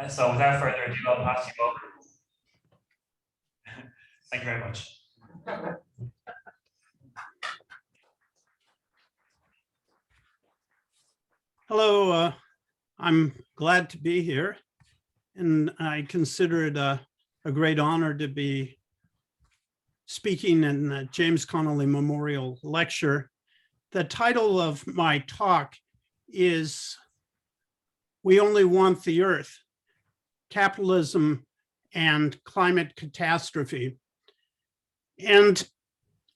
So without further ado, I'll pass you over. Thank you very much. Hello, I'm glad to be here, and I consider it a great honor to be speaking in the James Connolly Memorial Lecture. The title of my talk is "We Only Want the Earth: Capitalism and Climate Catastrophe." And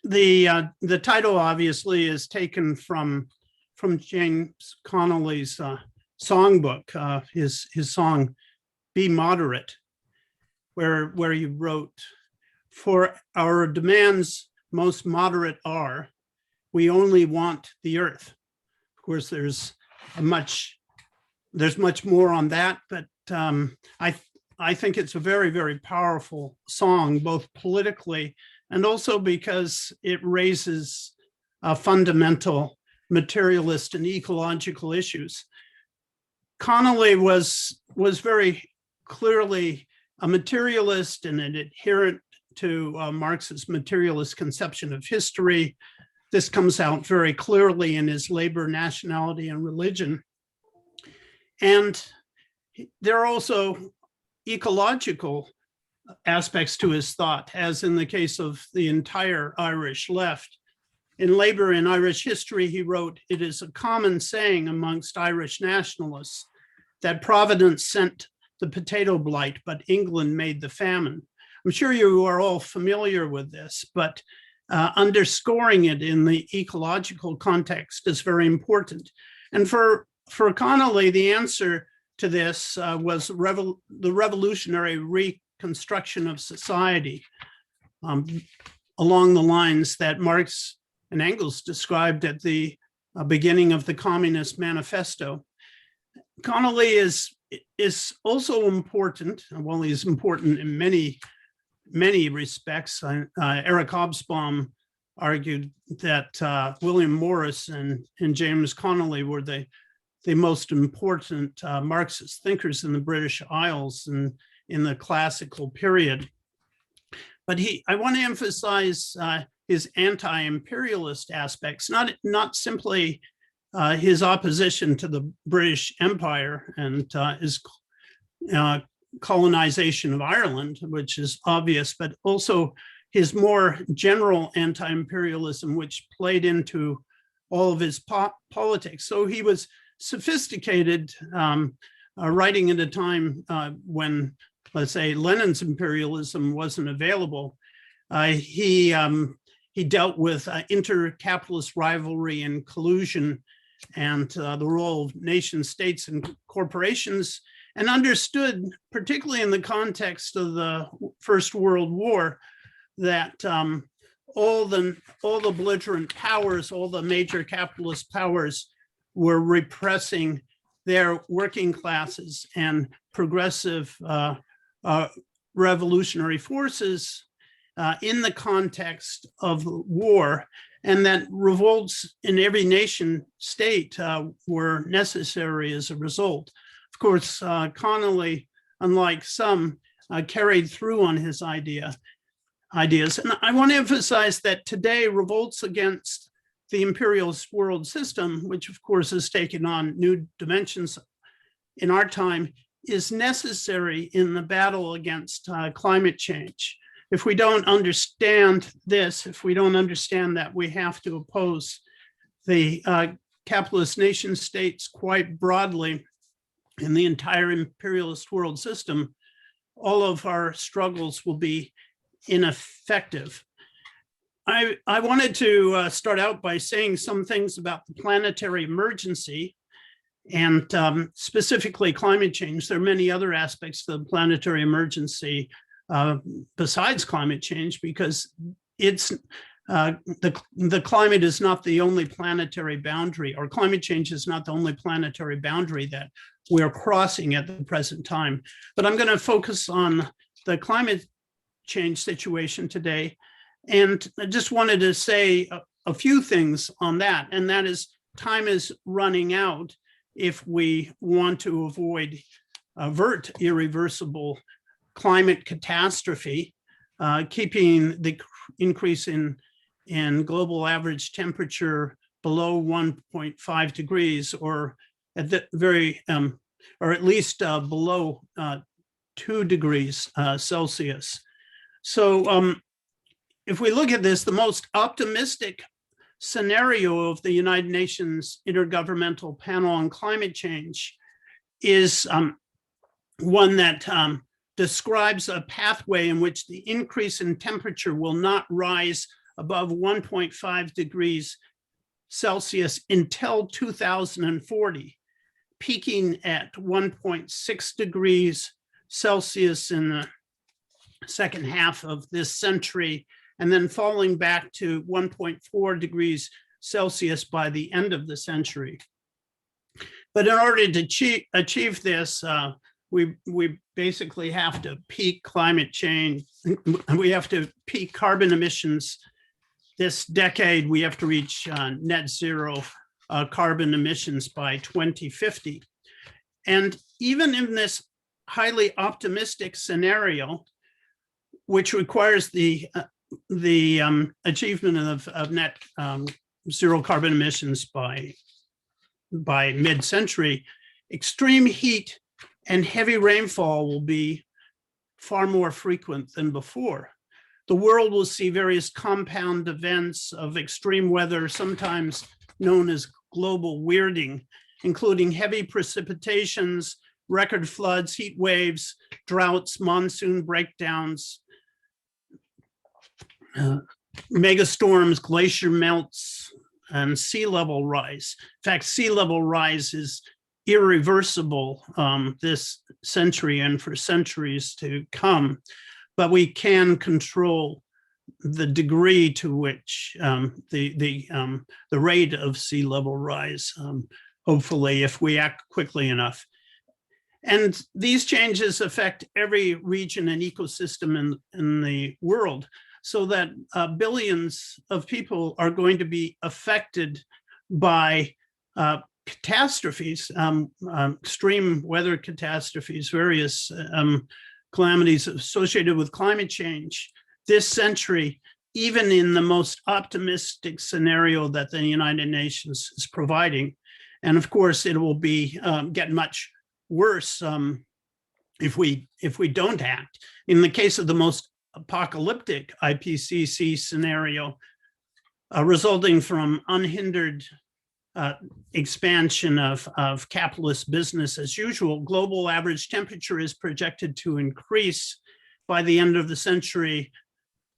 the title obviously is taken from James Connolly's songbook, his song "Be Moderate," where he wrote, "For our demands most moderate are, we only want the earth." Of course, there's much more on that, but I think it's a very, very powerful song, both politically and also because it raises fundamental materialist and ecological issues. Connolly was very clearly a materialist and an adherent to Marxist materialist conception of history. This comes out very clearly in his Labor, Nationality, and Religion. And there are also ecological aspects to his thought, as in the case of the entire Irish left. In Labor and Irish History, he wrote, "It is a common saying amongst Irish nationalists that Providence sent the potato blight, but England made the famine." I'm sure you are all familiar with this, but underscoring it in the ecological context is very important. And for Connolly, the answer to this was the revolutionary reconstruction of society along the lines that Marx and Engels described at the beginning of the Communist Manifesto. Connolly is also important. Well, he's important in many respects. Eric Hobsbawm argued that William Morris and James Connolly were the most important Marxist thinkers in the British Isles and in the classical period. But I want to emphasize his anti-imperialist aspects, not simply his opposition to the British Empire and his colonization of Ireland, which is obvious, but also his more general anti-imperialism, which played into all of his politics. So he was sophisticated, writing at a time when, let's say, Lenin's imperialism wasn't available. He dealt with inter-capitalist rivalry and collusion and the role of nation states and corporations, and understood, particularly in the context of the First World War, that all the belligerent powers, all the major capitalist powers were repressing their working classes, and progressive revolutionary forces in the context of war, and that revolts in every nation state were necessary as a result. Of course, Connolly, unlike some, carried through on his ideas. And I want to emphasize that today revolts against the imperialist world system, which of course has taken on new dimensions in our time, is necessary in the battle against climate change. If we don't understand this, if we don't understand that we have to oppose the capitalist nation states quite broadly in the entire imperialist world system, all of our struggles will be ineffective. I wanted to start out by saying some things about the planetary emergency and specifically climate change. There are many other aspects to the planetary emergency besides climate change, because it's the climate is not the only planetary boundary, or climate change is not the only planetary boundary that we're crossing at the present time. But I'm going to focus on the climate change situation today. And I just wanted to say a few things on that, and that is time is running out if we want to avoid avert irreversible climate catastrophe, keeping the increase in global average temperature below 1.5 degrees, or at the very, or at least below 2 degrees Celsius. So if we look at this, the most optimistic scenario of the United Nations Intergovernmental Panel on Climate Change is one that describes a pathway in which the increase in temperature will not rise above 1.5 degrees Celsius until 2040, peaking at 1.6 degrees Celsius in the second half of this century, and then falling back to 1.4 degrees Celsius by the end of the century. But in order to achieve this, we basically have to peak climate change. We have to peak carbon emissions this decade. We have to reach net zero carbon emissions by 2050. And even in this highly optimistic scenario, which requires the achievement of net zero carbon emissions by mid-century, extreme heat and heavy rainfall will be far more frequent than before. The world will see various compound events of extreme weather, sometimes known as global weirding, including heavy precipitations, record floods, heat waves, droughts, monsoon breakdowns, megastorms, glacier melts, and sea level rise. In fact, sea level rise is irreversible this century and for centuries to come, but we can control the degree to which the rate of sea level rise, hopefully, if we act quickly enough. And these changes affect every region and ecosystem in the world, so that billions of people are going to be affected by catastrophes, extreme weather catastrophes, various calamities associated with climate change this century, even in the most optimistic scenario that the United Nations is providing. And of course, it will be get much worse if we don't act. In the case of the most apocalyptic IPCC scenario, resulting from unhindered expansion of capitalist business as usual, global average temperature is projected to increase by the end of the century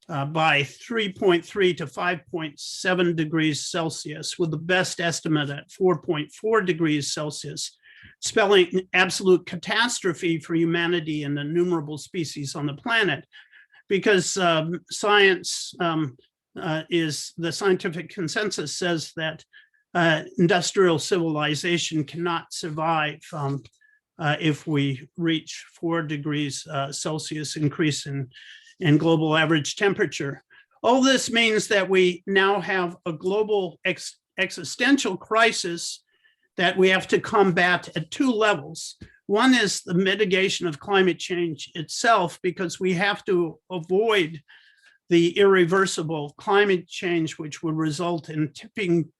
by 3.3 to 5.7 degrees Celsius, with the best estimate at 4.4 degrees Celsius, spelling absolute catastrophe for humanity and innumerable species on the planet. Because science is, the scientific consensus says that industrial civilization cannot survive if we reach 4 degrees Celsius increase in global average temperature. All this means that we now have a global existential crisis that we have to combat at two levels. One is the mitigation of climate change itself, because we have to avoid the irreversible climate change, which will result in tipping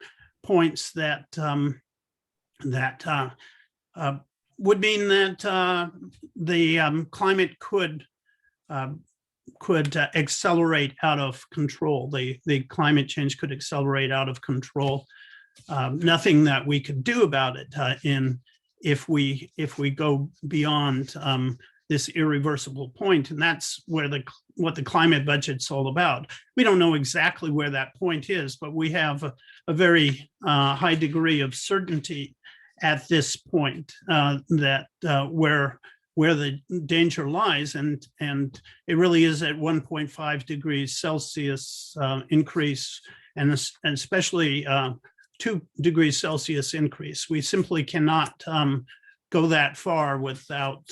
points that would mean that the climate could accelerate out of control. The climate change could accelerate out of control. Nothing that we could do about it if we go beyond this irreversible point. And that's where what the climate budget's all about. We don't know exactly where that point is, but we have a very high degree of certainty at this point that where the danger lies, and it really is at 1.5 degrees Celsius increase, and especially 2 degrees Celsius increase. We simply cannot go that far without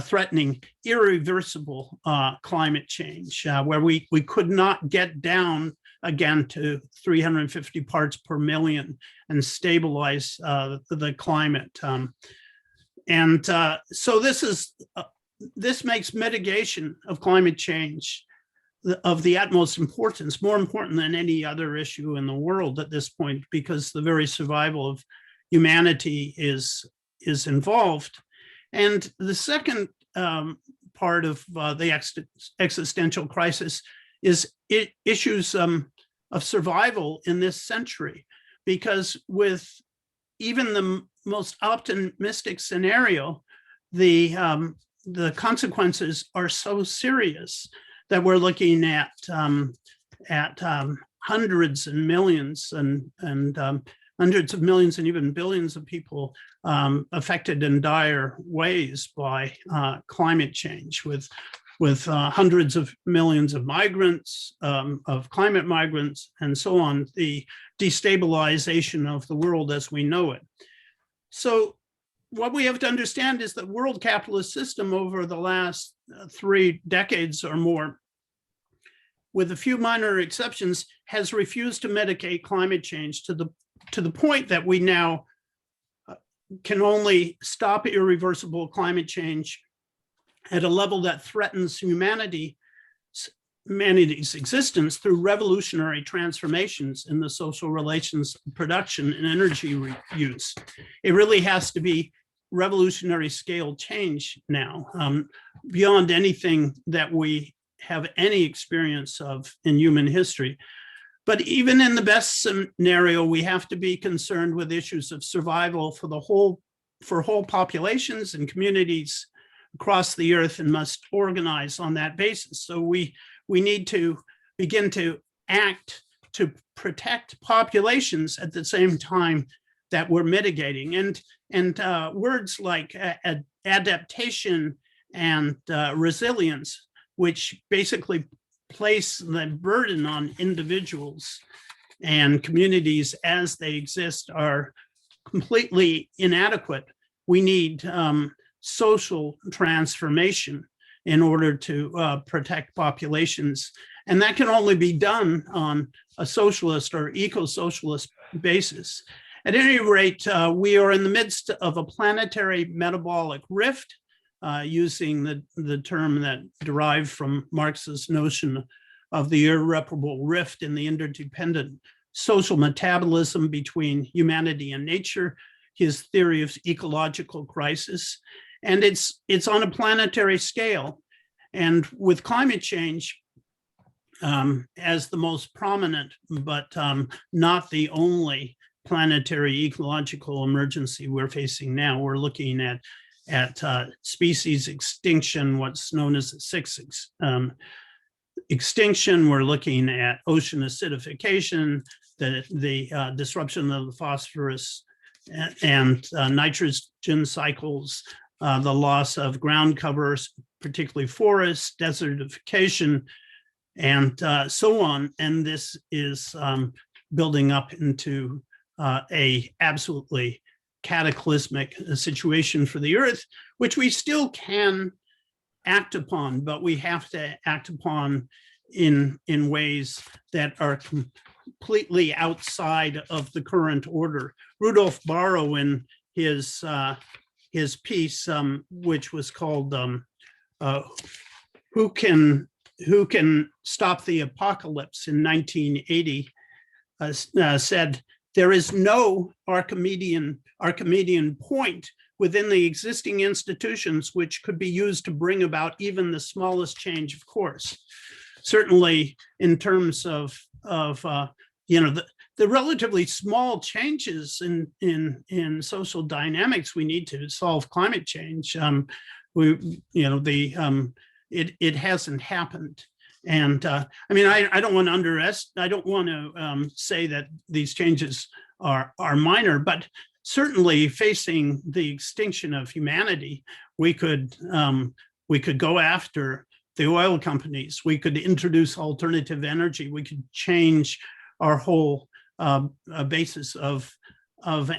threatening irreversible climate change, where we could not get down again to 350 parts per million and stabilize the climate. So this makes mitigation of climate change of the utmost importance, more important than any other issue in the world at this point, because the very survival of humanity is involved. And the second part of the existential crisis is issues of survival in this century, because with even the most optimistic scenario, the consequences are so serious that we're looking at hundreds and millions and hundreds of millions and even billions of people affected in dire ways by climate change, with hundreds of millions of migrants, of climate migrants, and so on, the destabilization of the world as we know it. So what we have to understand is that world capitalist system over the last 3 decades or more, with a few minor exceptions, has refused to mitigate climate change to the point that we now can only stop irreversible climate change at a level that threatens humanity's existence through revolutionary transformations in the social relations, production, and energy use. It really has to be revolutionary scale change now, beyond anything that we have any experience of in human history. But even in the best scenario, we have to be concerned with issues of survival for whole populations and communities across the earth, and must organize on that basis. So we need to begin to act to protect populations at the same time that we're mitigating. And words like adaptation and resilience, which basically place the burden on individuals and communities as they exist, are completely inadequate. We need social transformation in order to protect populations. And that can only be done on a socialist or eco-socialist basis. At any rate, we are in the midst of a planetary metabolic rift, using the term that derived from Marx's notion of the irreparable rift in the interdependent social metabolism between humanity and nature, his theory of ecological crisis. And it's on a planetary scale. And with climate change as the most prominent, but not the only planetary ecological emergency we're facing now, we're looking at species extinction, what's known as the sixth extinction. We're looking at ocean acidification, the disruption of the phosphorus and nitrogen cycles, the loss of ground covers, particularly forests, desertification, and so on. And this is building up into a absolutely cataclysmic situation for the earth, which we still can act upon, but we have to act upon in ways that are completely outside of the current order. Rudolf Barrow, in his piece, which was called "Who Can Stop the Apocalypse" in 1980, said, "There is no Archimedean point within the existing institutions which could be used to bring about even the smallest change of course." Certainly, in terms of the relatively small changes in social dynamics we need to solve climate change, it hasn't happened. And I mean, I don't want to say that these changes are minor, but certainly facing the extinction of humanity, we could go after the oil companies. We could introduce alternative energy. We could change our whole basis of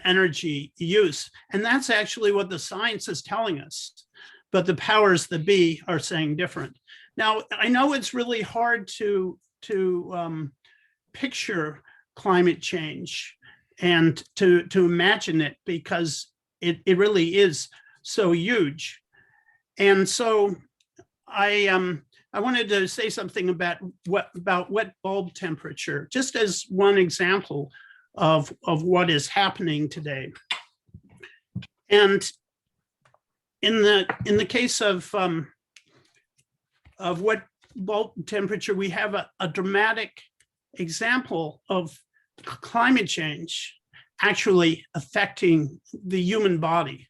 energy use. And that's actually what the science is telling us. But the powers that be are saying different. Now, I know it's really hard to picture climate change and to imagine it, because it really is so huge. And so I wanted to say something about wet bulb temperature, just as one example of what is happening today. And in the case of wet bulb temperature, we have a dramatic example of climate change actually affecting the human body.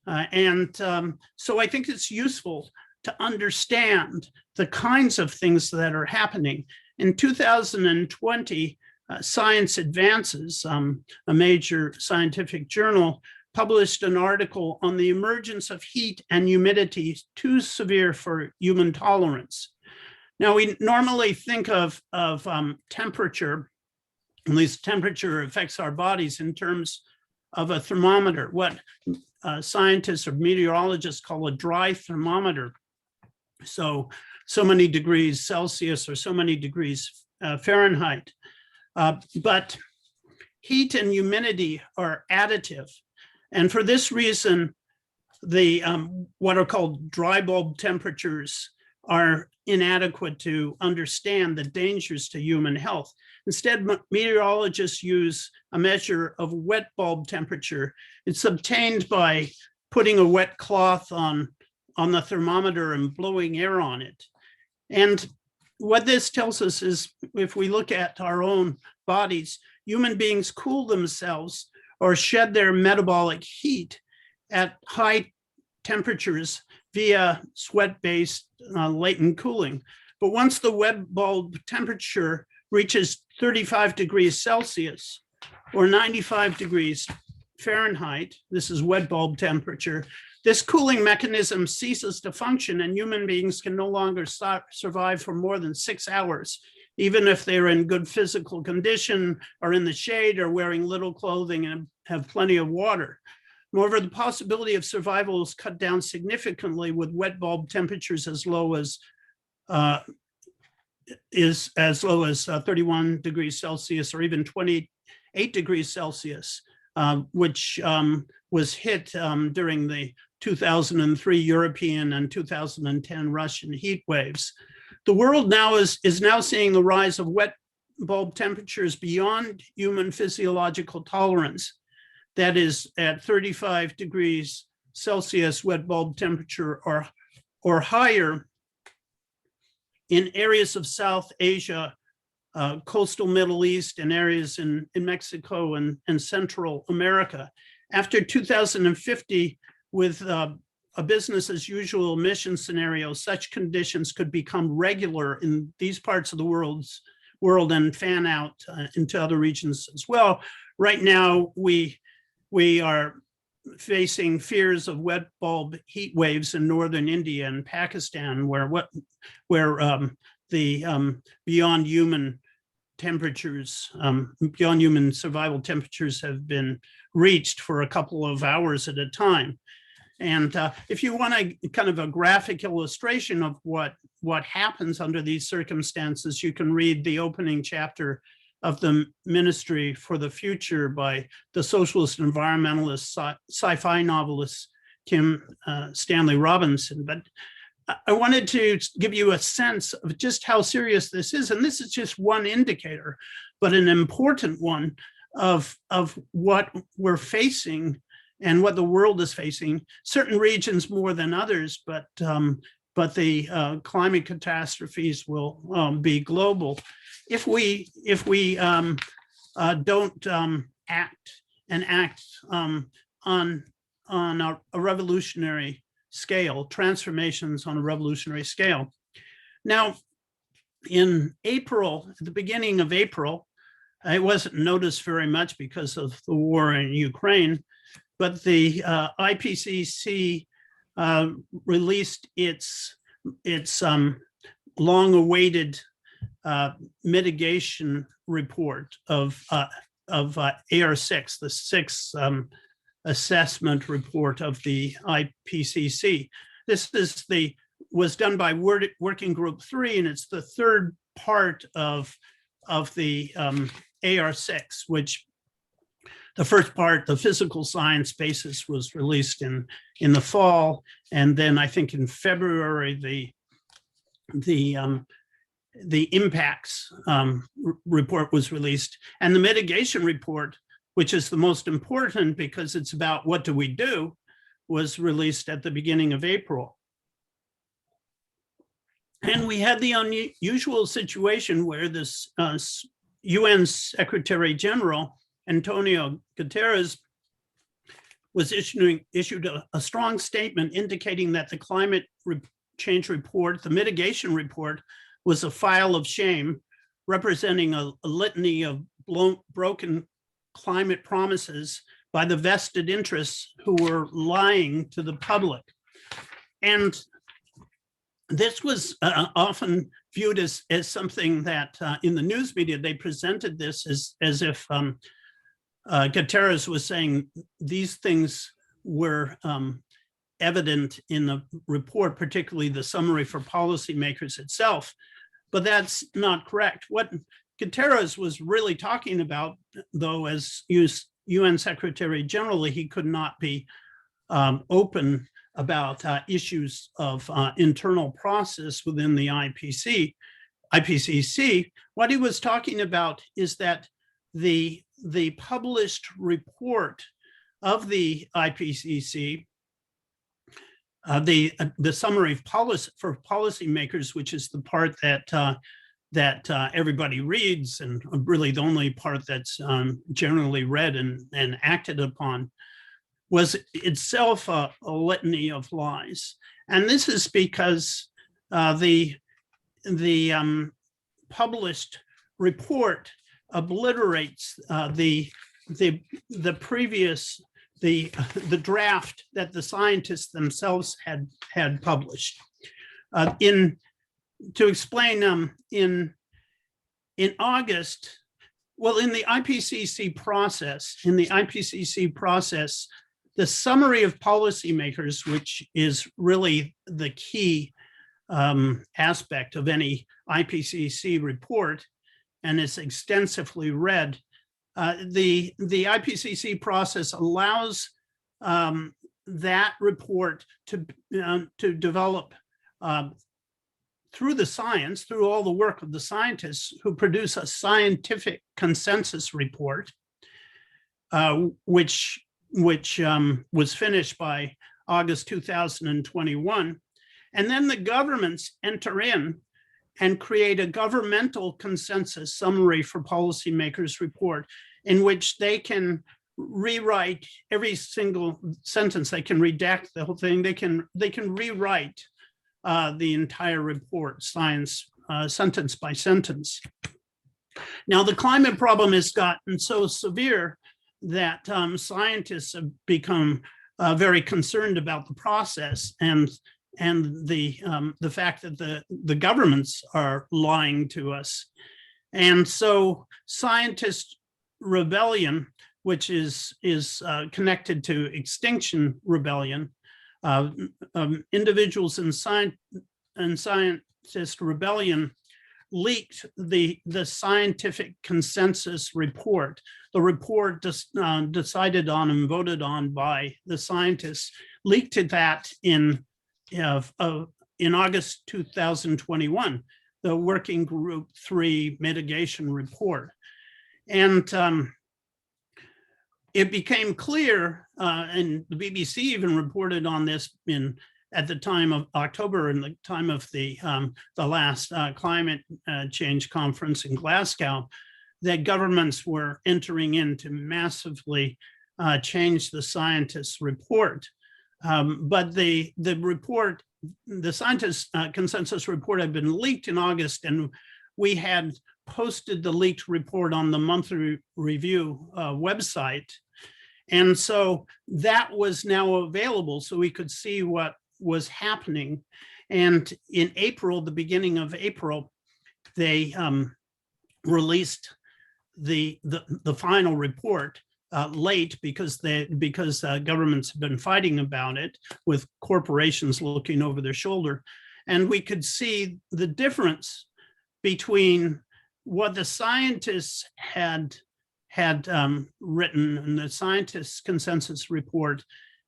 So I think it's useful to understand the kinds of things that are happening. In 2020, Science Advances, a major scientific journal, published an article on the emergence of heat and humidity too severe for human tolerance. Now, we normally think of temperature, at least temperature affects our bodies in terms of a thermometer, what scientists or meteorologists call a dry thermometer. So many degrees Celsius or so many degrees Fahrenheit. But heat and humidity are additive. And for this reason, the what are called dry bulb temperatures are inadequate to understand the dangers to human health. Instead, meteorologists use a measure of wet bulb temperature. It's obtained by putting a wet cloth on the thermometer and blowing air on it. And what this tells us is, if we look at our own bodies, human beings cool themselves or shed their metabolic heat at high temperatures via sweat-based latent cooling. But once the wet bulb temperature reaches 35 degrees Celsius or 95 degrees Fahrenheit, this is wet bulb temperature, this cooling mechanism ceases to function and human beings can no longer survive for more than 6 hours, even if they're in good physical condition or in the shade or wearing little clothing and have plenty of water. Moreover, the possibility of survival is cut down significantly with wet bulb temperatures as low as 31 degrees Celsius or even 28 degrees Celsius, which was hit during the 2003 European and 2010 Russian heat waves. The world now is now seeing the rise of wet bulb temperatures beyond human physiological tolerance. That is at 35 degrees Celsius wet bulb temperature or higher in areas of South Asia, coastal Middle East, and areas in Mexico and Central America. After 2050, with a business as usual emission scenario, such conditions could become regular in these parts of the world and fan out into other regions as well. Right now, we are facing fears of wet bulb heat waves in northern India and Pakistan, where the beyond human temperatures, beyond human survival temperatures have been reached for a couple of hours at a time. And if you want a kind of a graphic illustration of what happens under these circumstances, you can read the opening chapter of the Ministry for the Future by the socialist environmentalist sci-fi novelist Kim Stanley Robinson. But I wanted to give you a sense of just how serious this is. And this is just one indicator, but an important one of what we're facing and what the world is facing. Certain regions more than others, but the climate catastrophes will be global. If we don't act on a revolutionary scale, transformations on a revolutionary scale. Now, in April, at the beginning of April, it wasn't noticed very much because of the war in Ukraine, but the IPCC released its long-awaited mitigation report of AR6, the sixth assessment report of the IPCC. This is was done by Working Group 3, and it's the third part of the AR6, which the first part, the physical science basis, was released in the fall, and then I think in February the impacts report was released, and the mitigation report, which is the most important because it's about what do we do, was released at the beginning of April. And we had the unusual situation where this UN Secretary General, Antonio Guterres, was issued a strong statement indicating that the climate change report, the mitigation report, was a file of shame representing a litany of broken climate promises by the vested interests who were lying to the public. And this was often viewed as something that in the news media, they presented this as if Guterres was saying these things were evident in the report, particularly the summary for policymakers itself. But that's not correct. What Guterres was really talking about, though, as UN Secretary General, he could not be open about issues of internal process within the IPCC. What he was talking about is that the published report of the IPCC, the summary of policy for policymakers, which is the part that everybody reads, and really the only part that's generally read and acted upon, was itself a litany of lies. And this is because the published report obliterates the previous the draft that the scientists themselves had published. To explain, in August, well, in the IPCC process, the summary of policymakers, which is really the key aspect of any IPCC report, and is extensively read, the IPCC process allows that report to develop through the science, through all the work of the scientists who produce a scientific consensus report, which was finished by August 2021. And then the governments enter in and create a governmental consensus summary for policymakers report, in which they can rewrite every single sentence. They can redact the whole thing. They can rewrite the entire report, science, sentence by sentence. Now, the climate problem has gotten so severe that scientists have become very concerned about the process and the fact that the governments are lying to us. And so scientist rebellion, which is connected to Extinction Rebellion, individuals in scientist rebellion leaked the scientific consensus report, the report decided on and voted on by the scientists, leaked to that in August 2021, the Working Group 3 mitigation report. And it became clear, and the BBC even reported on this at the time of October, and the time of the last climate change conference in Glasgow, that governments were entering in to massively change the scientists' report. But the report, the scientists' consensus report, had been leaked in August, and we had posted the leaked report on the monthly review website. And so that was now available, so we could see what was happening. And in April, the beginning of April, they released the final report late because governments have been fighting about it, with corporations looking over their shoulder. And we could see the difference between what the scientists had had written in the scientists' consensus report,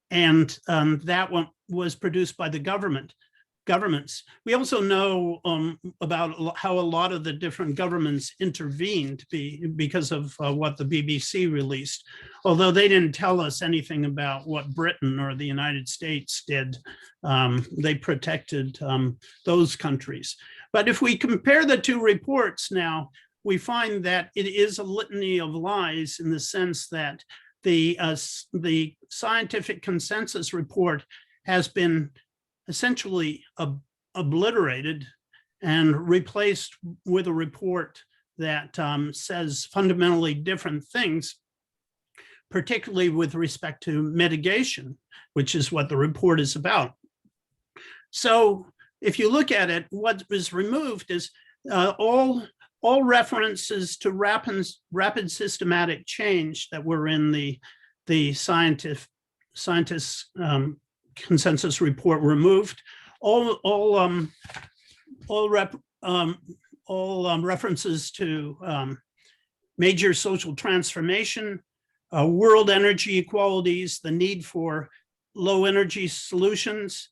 and that one was produced by the governments. We also know about how a lot of the different governments intervened because of what the BBC released, although they didn't tell us anything about what Britain or the United States did. They protected those countries. But if we compare the two reports now, we find that it is a litany of lies in the sense that the scientific consensus report has been essentially obliterated and replaced with a report that says fundamentally different things, particularly with respect to mitigation, which is what the report is about. So if you look at it, what was removed is all references to rapid systematic change that were in the scientists' consensus report removed. All references to major social transformation, world energy equalities, the need for low energy solutions.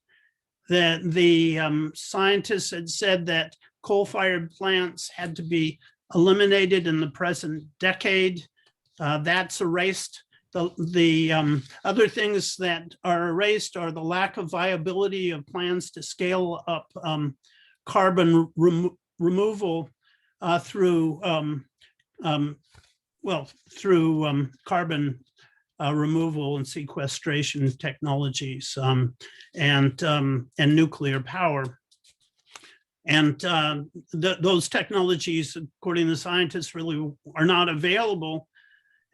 That the scientists had said that coal-fired plants had to be eliminated in the present decade. That's erased. The other things that are erased are the lack of viability of plans to scale up carbon removal through carbon removal and sequestration technologies and nuclear power. And those technologies, according to scientists, really are not available.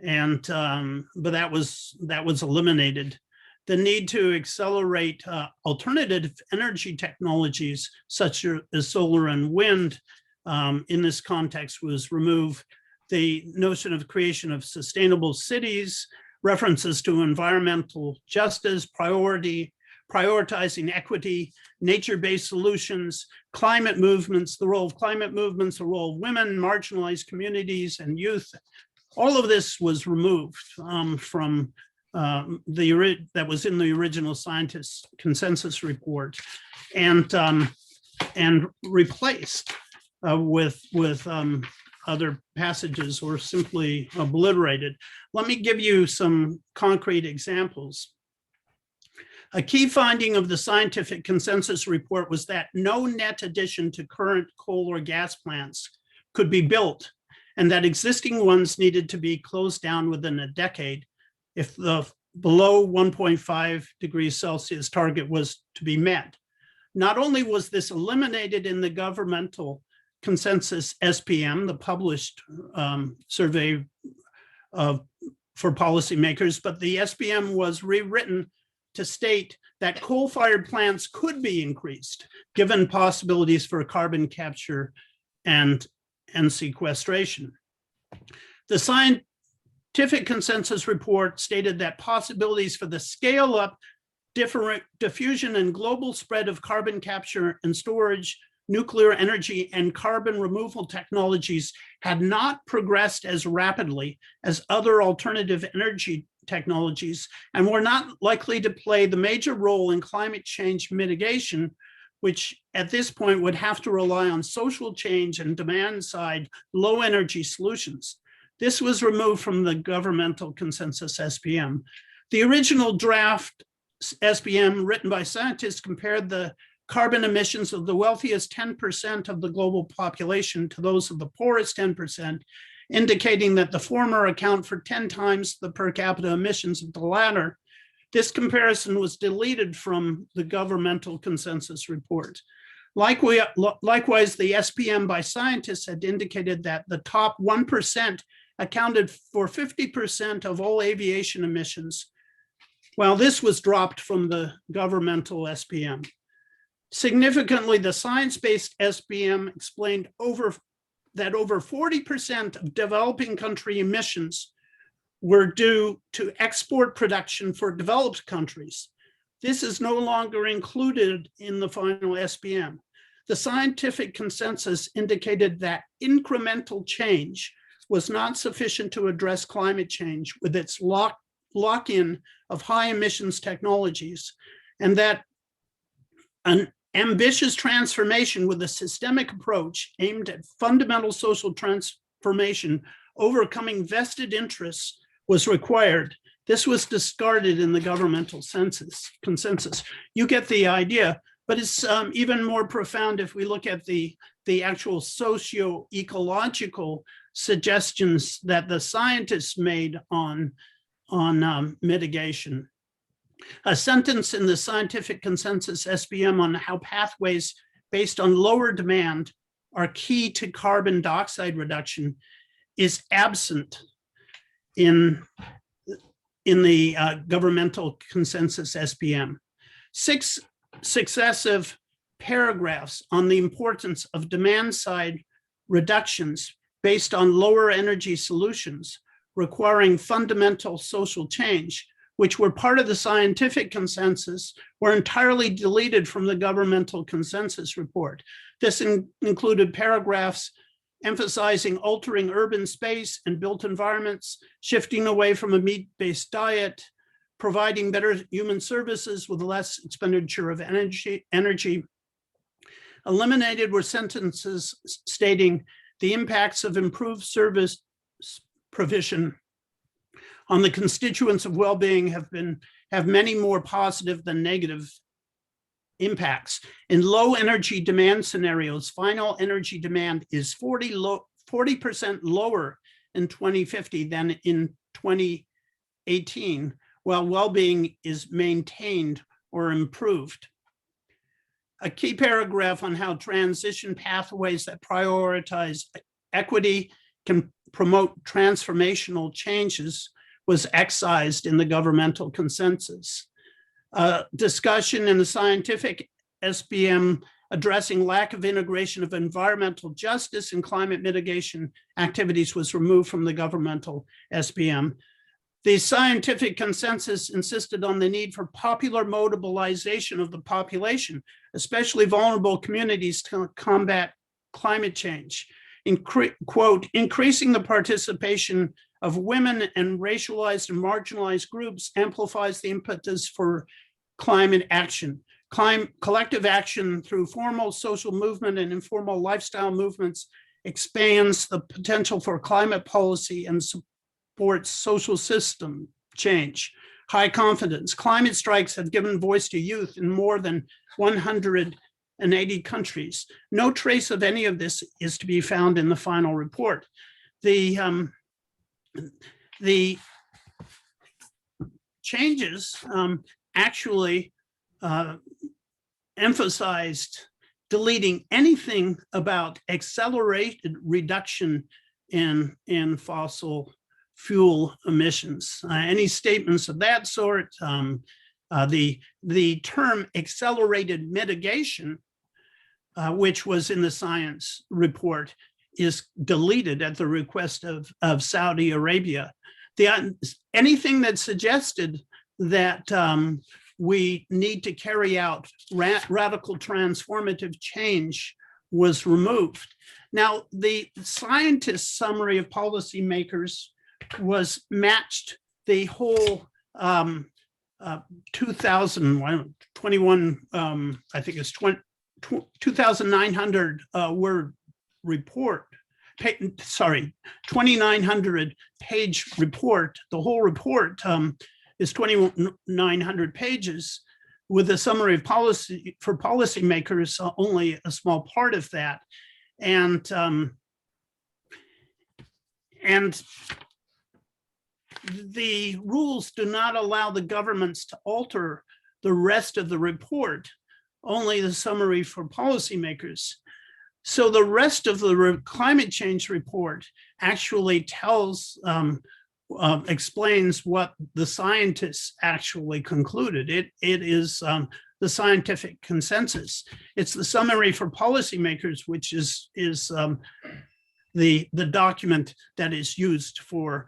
And but that was eliminated. The need to accelerate alternative energy technologies such as solar and wind in this context was removed. The notion of creation of sustainable cities, references to environmental justice, prioritizing equity, nature-based solutions, climate movements, the role of climate movements, the role of women, marginalized communities, and youth. All of this was removed from that was in the original scientists' consensus report, and replaced with other passages or simply obliterated. Let me give you some concrete examples. A key finding of the scientific consensus report was that no net addition to current coal or gas plants could be built, and that existing ones needed to be closed down within a decade if the below 1.5 degrees Celsius target was to be met. Not only was this eliminated in the governmental consensus SPM, the published survey for policymakers, but the SPM was rewritten to state that coal-fired plants could be increased given possibilities for carbon capture and sequestration. The scientific consensus report stated that possibilities for the scale-up, diffusion, and global spread of carbon capture and storage, nuclear energy, and carbon removal technologies had not progressed as rapidly as other alternative energy technologies and were not likely to play the major role in climate change mitigation, which at this point would have to rely on social change and demand side low energy solutions. This was removed from the governmental consensus SPM. The original draft SPM written by scientists compared the carbon emissions of the wealthiest 10% of the global population to those of the poorest 10%, indicating that the former account for 10 times the per capita emissions of the latter. This comparison was deleted from the governmental consensus report. Likewise, the SPM by scientists had indicated that the top 1% accounted for 50% of all aviation emissions, while this was dropped from the governmental SPM. Significantly, the science-based SPM explained that over 40% of developing country emissions were due to export production for developed countries. This is no longer included in the final SPM. The scientific consensus indicated that incremental change was not sufficient to address climate change with its lock-in of high emissions technologies, and that an ambitious transformation with a systemic approach aimed at fundamental social transformation, overcoming vested interests, was required. This was discarded in the governmental consensus. You get the idea, but it's even more profound if we look at the actual socio-ecological suggestions that the scientists made on mitigation. A sentence in the scientific consensus SBM on how pathways based on lower demand are key to carbon dioxide reduction is absent in the governmental consensus SBM. 6 successive paragraphs on the importance of demand side reductions based on lower energy solutions requiring fundamental social change, which were part of the scientific consensus, were entirely deleted from the governmental consensus report. This included paragraphs emphasizing altering urban space and built environments, shifting away from a meat-based diet, providing better human services with less expenditure of energy. Eliminated were sentences stating the impacts of improved service provision on the constituents of well-being have many more positive than negative impacts. In low energy demand scenarios, final energy demand is 40% lower in 2050 than in 2018, while well-being is maintained or improved. A key paragraph on how transition pathways that prioritize equity can promote transformational changes was excised in the governmental consensus. Discussion in the scientific SBM addressing lack of integration of environmental justice and climate mitigation activities was removed from the governmental SBM. The scientific consensus insisted on the need for popular mobilization of the population, especially vulnerable communities, to combat climate change. Quote, increasing the participation of women and racialized and marginalized groups amplifies the impetus for climate action. Collective action through formal social movement and informal lifestyle movements expands the potential for climate policy and supports social system change. High confidence. Climate strikes have given voice to youth in more than 180 countries. No trace of any of this is to be found in the final report. The changes actually emphasized deleting anything about accelerated reduction in fossil fuel emissions. Any statements of that sort, the term accelerated mitigation, which was in the science report, is deleted at the request of Saudi Arabia. Anything that suggested that we need to carry out radical transformative change was removed. Now, the scientist summary of policymakers was matched the whole 2021, I think it's 2,900 word report, 2,900 page report. The whole report is 2,900 pages with a summary of policy for policymakers, only a small part of that. And the rules do not allow the governments to alter the rest of the report, only the summary for policymakers. So the rest of the climate change report actually explains what the scientists actually concluded. It is the scientific consensus. It's the summary for policymakers, which is the document that is used for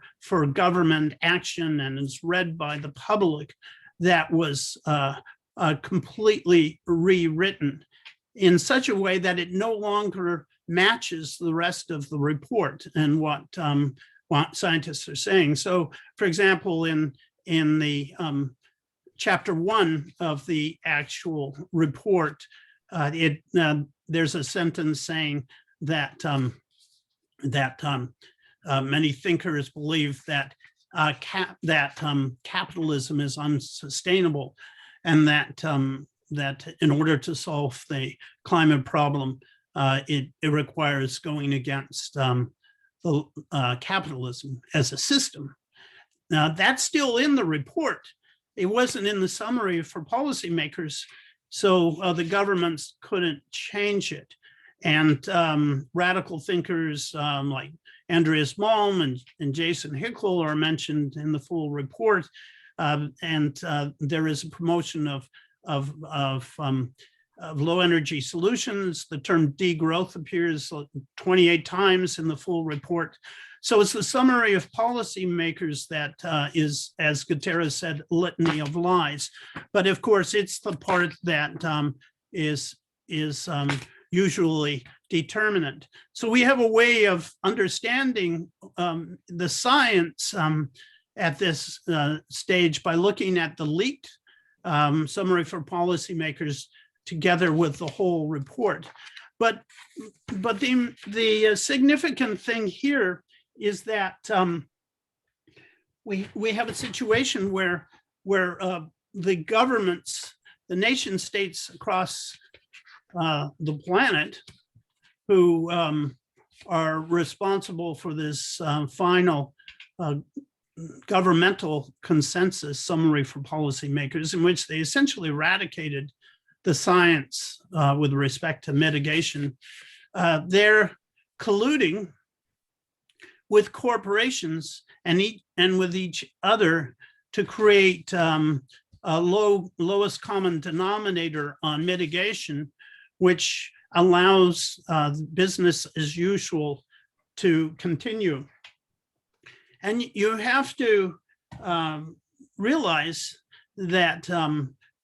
government action and is read by the public, that was completely rewritten in such a way that it no longer matches the rest of the report and what scientists are saying. So, for example, in the chapter 1 of the actual report, there's a sentence saying that many thinkers believe that capitalism is unsustainable, and that in order to solve the climate problem, it requires going against capitalism as a system. Now, that's still in the report. It wasn't in the summary for policymakers, so the governments couldn't change it. And radical thinkers like Andreas Malm and Jason Hickel are mentioned in the full report. And there is a promotion of low energy solutions. The term degrowth appears 28 times in the full report. So it's the summary of policymakers that is, as Gutierrez said, litany of lies. But of course, it's the part that is usually determinant. So we have a way of understanding the science at this stage by looking at the leaked summary for policymakers together with the whole report. But the significant thing here is that we have a situation where the governments, the nation states across the planet who are responsible for this final governmental consensus summary for policymakers, in which they essentially eradicated the science with respect to mitigation. They're colluding with corporations and with each other to create a lowest common denominator on mitigation, which allows business as usual to continue. And you have to realize that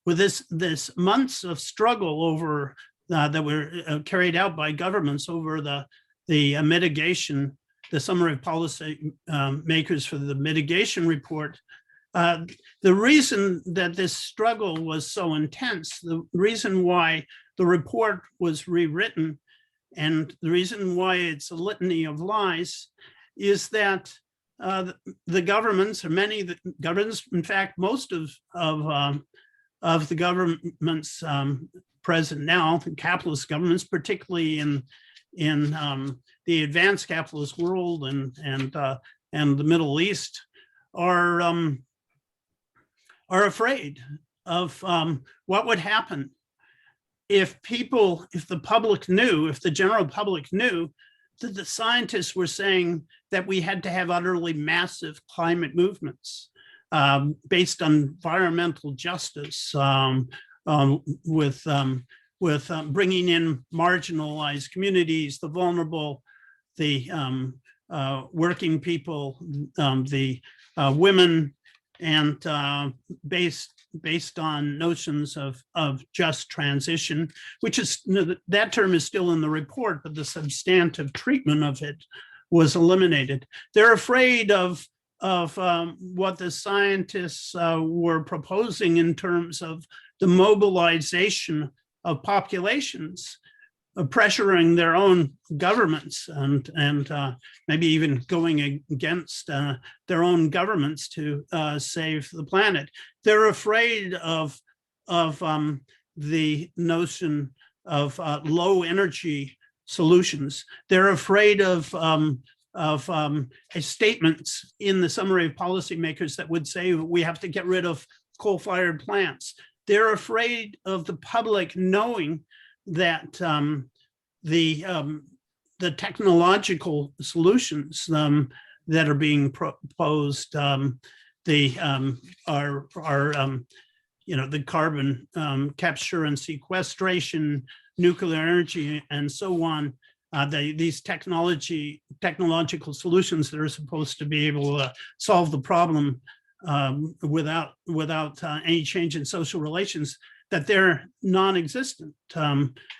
with this months of struggle over that were carried out by governments over the mitigation, the summary of policy makers for the mitigation report, the reason that this struggle was so intense, the reason why the report was rewritten, and the reason why it's a litany of lies, is that the governments, or many of the governments, in fact, most of the governments present now, the capitalist governments, particularly in the advanced capitalist world and the Middle East, are afraid of what would happen if the public knew, if the general public knew that the scientists were saying that we had to have utterly massive climate movements based on environmental justice, with bringing in marginalized communities, the vulnerable, the working people, the women, and based on notions of just transition, which is, that term is still in the report, but the substantive treatment of it was eliminated. They're afraid of what the scientists were proposing in terms of the mobilization of populations, pressuring their own governments and maybe even going against their own governments to save the planet. They're afraid of the notion of low energy solutions. They're afraid of statements in the summary of policymakers that would say we have to get rid of coal-fired plants. They're afraid of the public knowing that the technological solutions that are being proposed, the carbon capture and sequestration, nuclear energy, and so on. These technological solutions that are supposed to be able to solve the problem without any change in social relations, that they're non-existent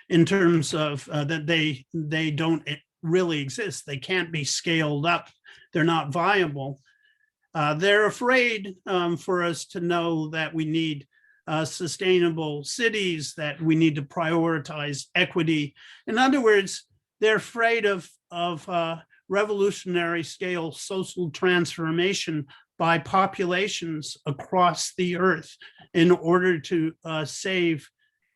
in terms of that they don't really exist. They can't be scaled up. They're not viable. They're afraid for us to know that we need sustainable cities, that we need to prioritize equity. In other words, they're afraid of revolutionary scale social transformation by populations across the earth in order to save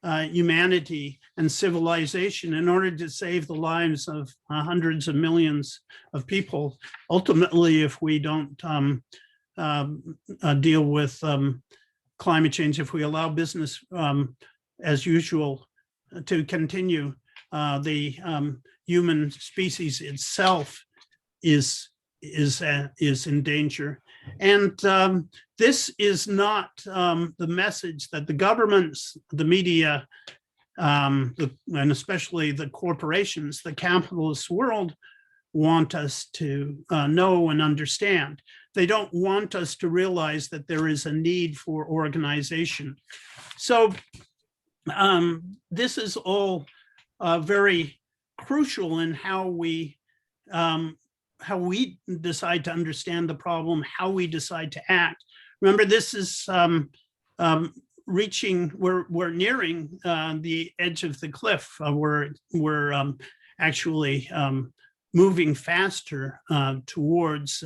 humanity and civilization, in order to save the lives of hundreds of millions of people. Ultimately, if we don't deal with climate change, if we allow business as usual to continue, the human species itself is in danger. And this is not the message that the governments, the media, and especially the corporations, the capitalist world, want us to know and understand. They don't want us to realize that there is a need for organization. So this is all very crucial in how we decide to understand the problem, how we decide to act. Remember, this is we're nearing the edge of the cliff. We're actually moving faster towards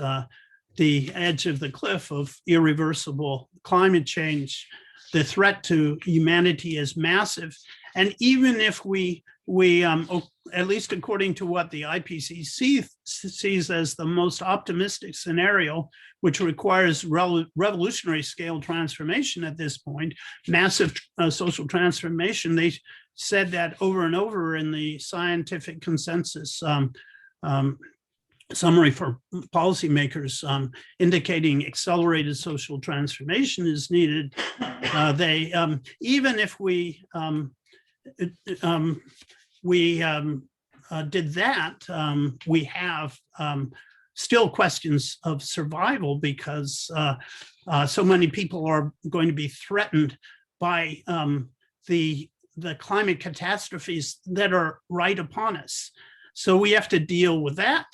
the edge of the cliff of irreversible climate change. The threat to humanity is massive. And even if we at least according to what the IPCC sees as the most optimistic scenario, which requires revolutionary scale transformation at this point, massive social transformation. They said that over and over in the scientific consensus summary for policymakers, indicating accelerated social transformation is needed. Even if we did that, we have still questions of survival, because so many people are going to be threatened by the climate catastrophes that are right upon us. So we have to deal with that.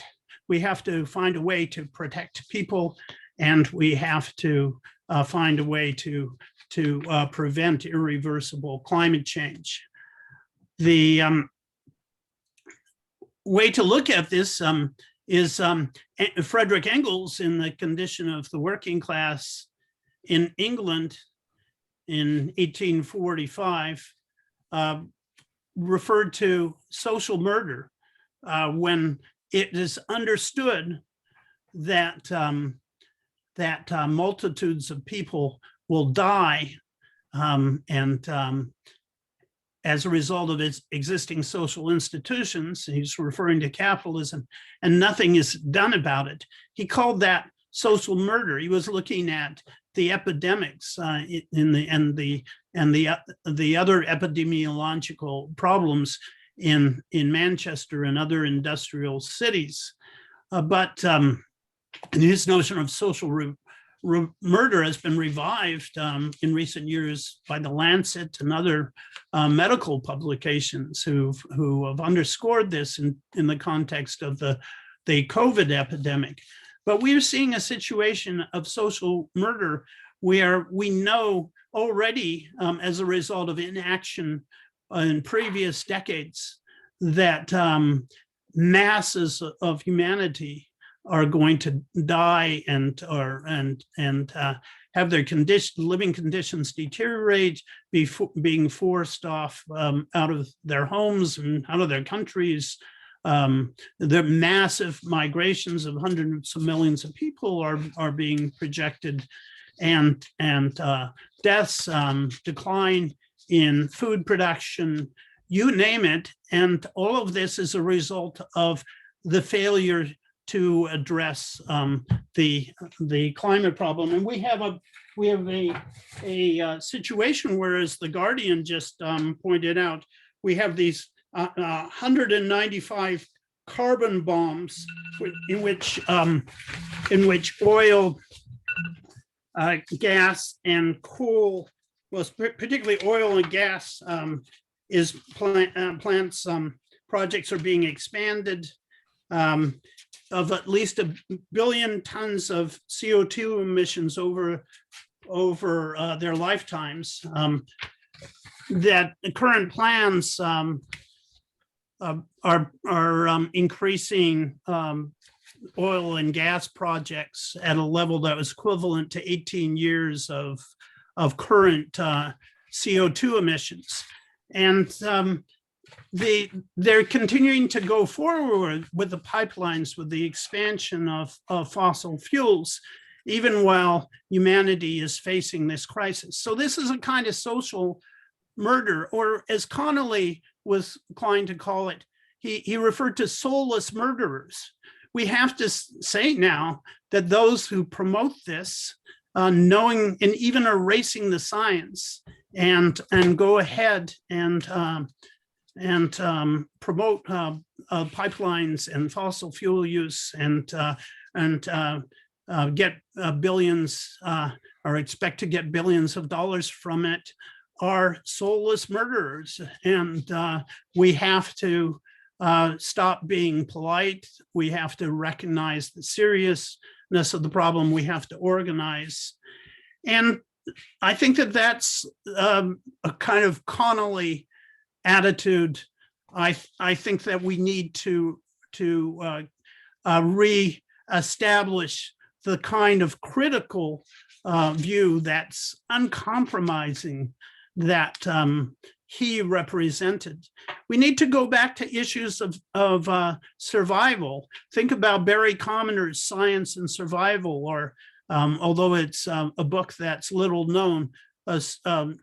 We have to find a way to protect people, and we have to find a way to prevent irreversible climate change. The way to look at this is Frederick Engels, in The Condition of the Working Class in England in 1845, referred to social murder when it is understood that multitudes of people will die as a result of its existing social institutions. He's referring to capitalism, and nothing is done about it. He called that social murder. He was looking at the epidemics and the other epidemiological problems in Manchester and other industrial cities. But his notion of social murder has been revived in recent years by the Lancet and other medical publications who have underscored this in the context of the COVID epidemic. But we are seeing a situation of social murder where we know already, as a result of inaction in previous decades, that masses of humanity are going to die and have their living conditions deteriorate, being forced off out of their homes and out of their countries. The massive migrations of hundreds of millions of people are being projected, and deaths, decline in food production, you name it. And all of this is a result of the failure to address the climate problem. And we have a situation where, as the Guardian just pointed out, we have these 195 carbon bombs in which oil, gas, and coal well, particularly oil and gas, is plants projects are being expanded of at least 1 billion tons of CO2 emissions over their lifetimes. That the current plans are increasing oil and gas projects at a level that was equivalent to 18 years of current CO2 emissions. And they're continuing to go forward with the pipelines, with the expansion of fossil fuels, even while humanity is facing this crisis. So this is a kind of social murder, or as Connolly was inclined to call it, he referred to soulless murderers. We have to say now that those who promote this, knowing and even erasing the science, and go ahead and promote pipelines and fossil fuel use and get billions or expect to get billions of dollars from it, are soulless murderers. And we have to stop being polite. We have to recognize the seriousness of the problem. We have to organize. And I think that that's a kind of Connolly attitude. I think that we need to re-establish the kind of critical view that's uncompromising that he represented. We need to go back to issues of survival. Think about Barry Commoner's Science and Survival, or although it's a book that's little known,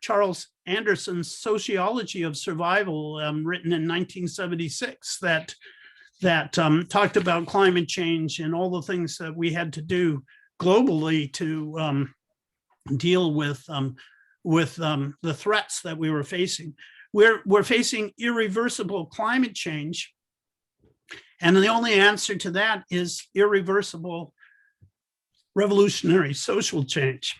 Charles Anderson's Sociology of Survival, written in 1976, that talked about climate change and all the things that we had to do globally to deal with the threats that we were facing. We're facing irreversible climate change, and the only answer to that is irreversible revolutionary social change.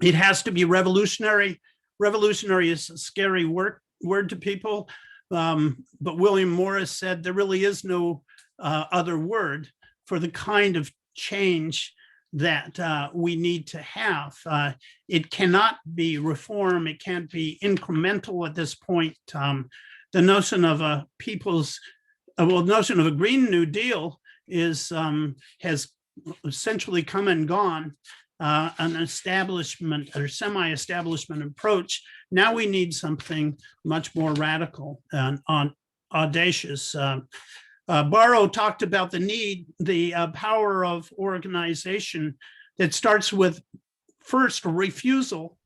It has to be revolutionary. Revolutionary is a scary word to people, but William Morris said there really is no other word for the kind of change that we need to have. It cannot be reform. It can't be incremental at this point. The notion of a notion of a Green New Deal has essentially come and gone. An establishment or semi-establishment approach. Now we need something much more radical and audacious. Barrow talked about the power of organization that starts with first refusal,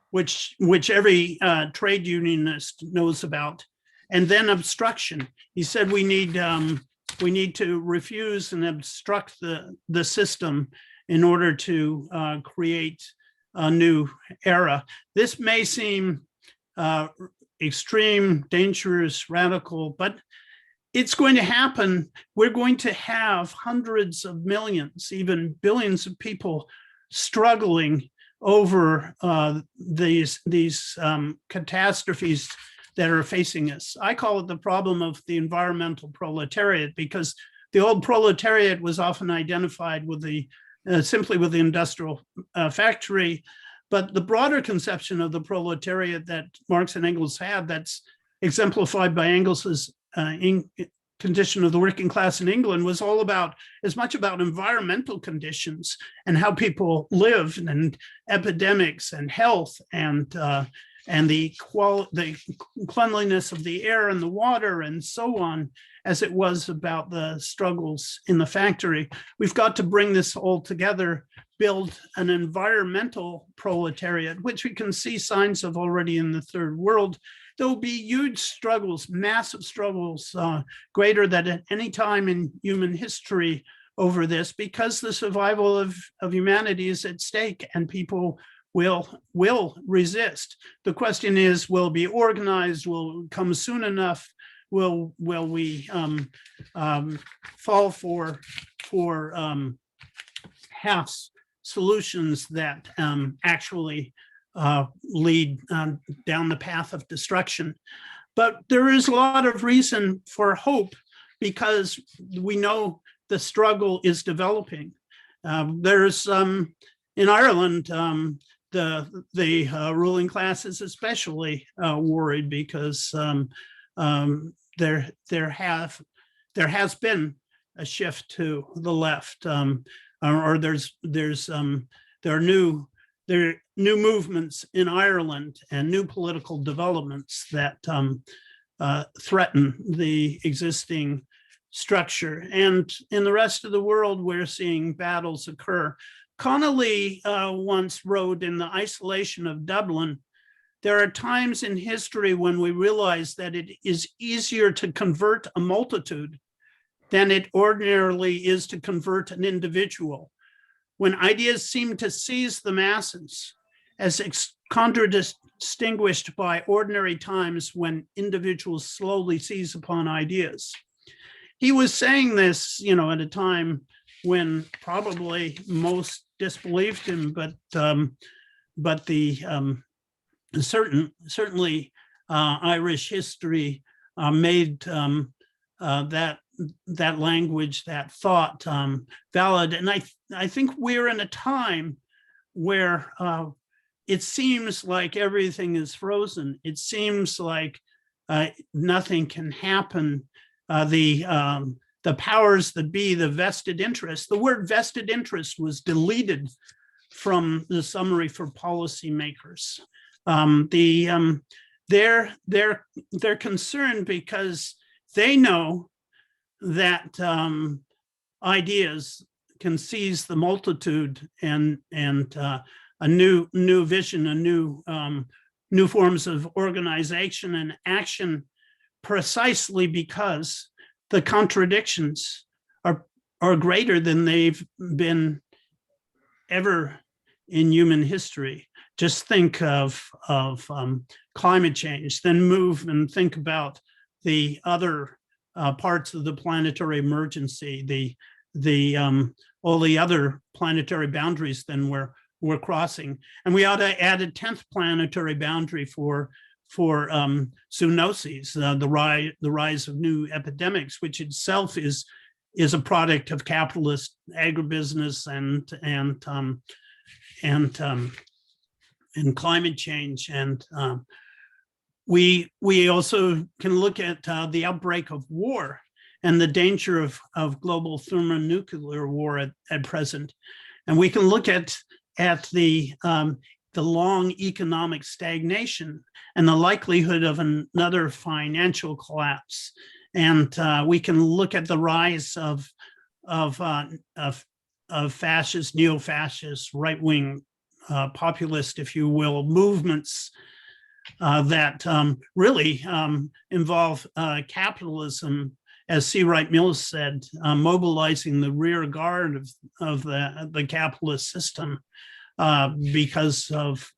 which every trade unionist knows about, and then obstruction. He said we need to refuse and obstruct the system in order to create a new era. This may seem extreme, dangerous, radical, but it's going to happen. We're going to have hundreds of millions, even billions of people struggling over these catastrophes that are facing us. I call it the problem of the environmental proletariat, because the old proletariat was often identified with simply with the industrial factory, but the broader conception of the proletariat that Marx and Engels had, that's exemplified by Engels's condition of the working class in England, was all about, as much about environmental conditions and how people live, and epidemics and health, and the cleanliness of the air and the water and so on, as it was about the struggles in the factory. We've got to bring this all together, build an environmental proletariat, which we can see signs of already in the third world. There will be huge struggles, massive struggles, greater than at any time in human history over this, because the survival of humanity is at stake, and people will resist. The question is, will it be organized? Will it come soon enough? Will we fall for half solutions that actually lead down the path of destruction. But there is a lot of reason for hope because we know the struggle is developing. There's in Ireland, the ruling class is especially worried because there has been a shift to the left, or there are new movements in Ireland and new political developments that threaten the existing structure. And in the rest of the world, we're seeing battles occur. Connolly once wrote, in the isolation of Dublin, there are times in history when we realize that it is easier to convert a multitude than it ordinarily is to convert an individual. When ideas seem to seize the masses, as contradistinguished by ordinary times when individuals slowly seize upon ideas. He was saying this, at a time when probably most disbelieved him, but certainly Irish history made that language, that thought valid. And I think we're in a time where it seems like everything is frozen. It seems like nothing can happen. The powers that be, the vested interest, the word vested interest was deleted from the summary for policymakers. They're concerned because they know that ideas can seize the multitude and a new vision, new forms of organization and action, precisely because the contradictions are greater than they've been ever in human history. Just think of climate change, then move and think about the other parts of the planetary emergency, all the other planetary boundaries then we're crossing. And we ought to add a 10th planetary boundary for zoonoses, the rise of new epidemics, which itself is a product of capitalist agribusiness and climate change. And we also can look at the outbreak of war and the danger of global thermonuclear war at present. And we can look at the long economic stagnation and the likelihood of another financial collapse. And we can look at the rise of fascist, neo-fascist, right-wing, populist, if you will, movements that really involve capitalism, as C. Wright Mills said, mobilizing the rear guard of the capitalist system because of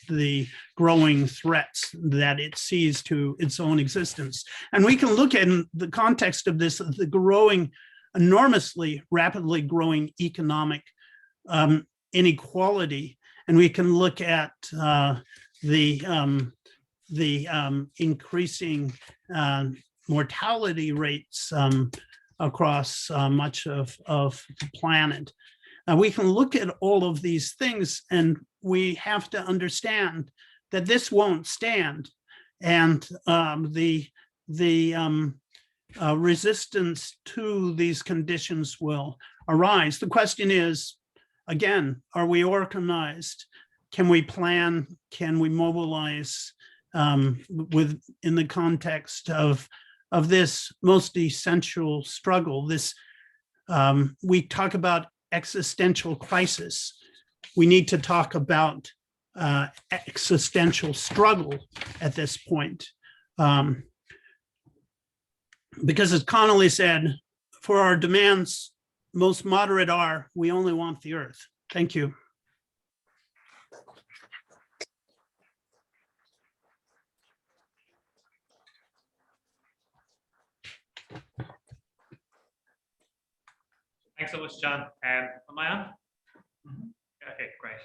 the growing threats that it sees to its own existence. And we can look at, in the context of this, the growing, enormously, rapidly growing economic inequality, and we can look at the increasing mortality rates across much of the planet. We can look at all of these things, and we have to understand that this won't stand, and the resistance to these conditions will arise. The question is, again, are we organized? Can we plan? Can we mobilize in the context of this most essential struggle? This we talk about existential crisis. We need to talk about existential struggle at this point. Because as Connolly said, for our demands most moderate are, we only want the earth. Thank you. Thanks so much, John. Am I on? Okay, great.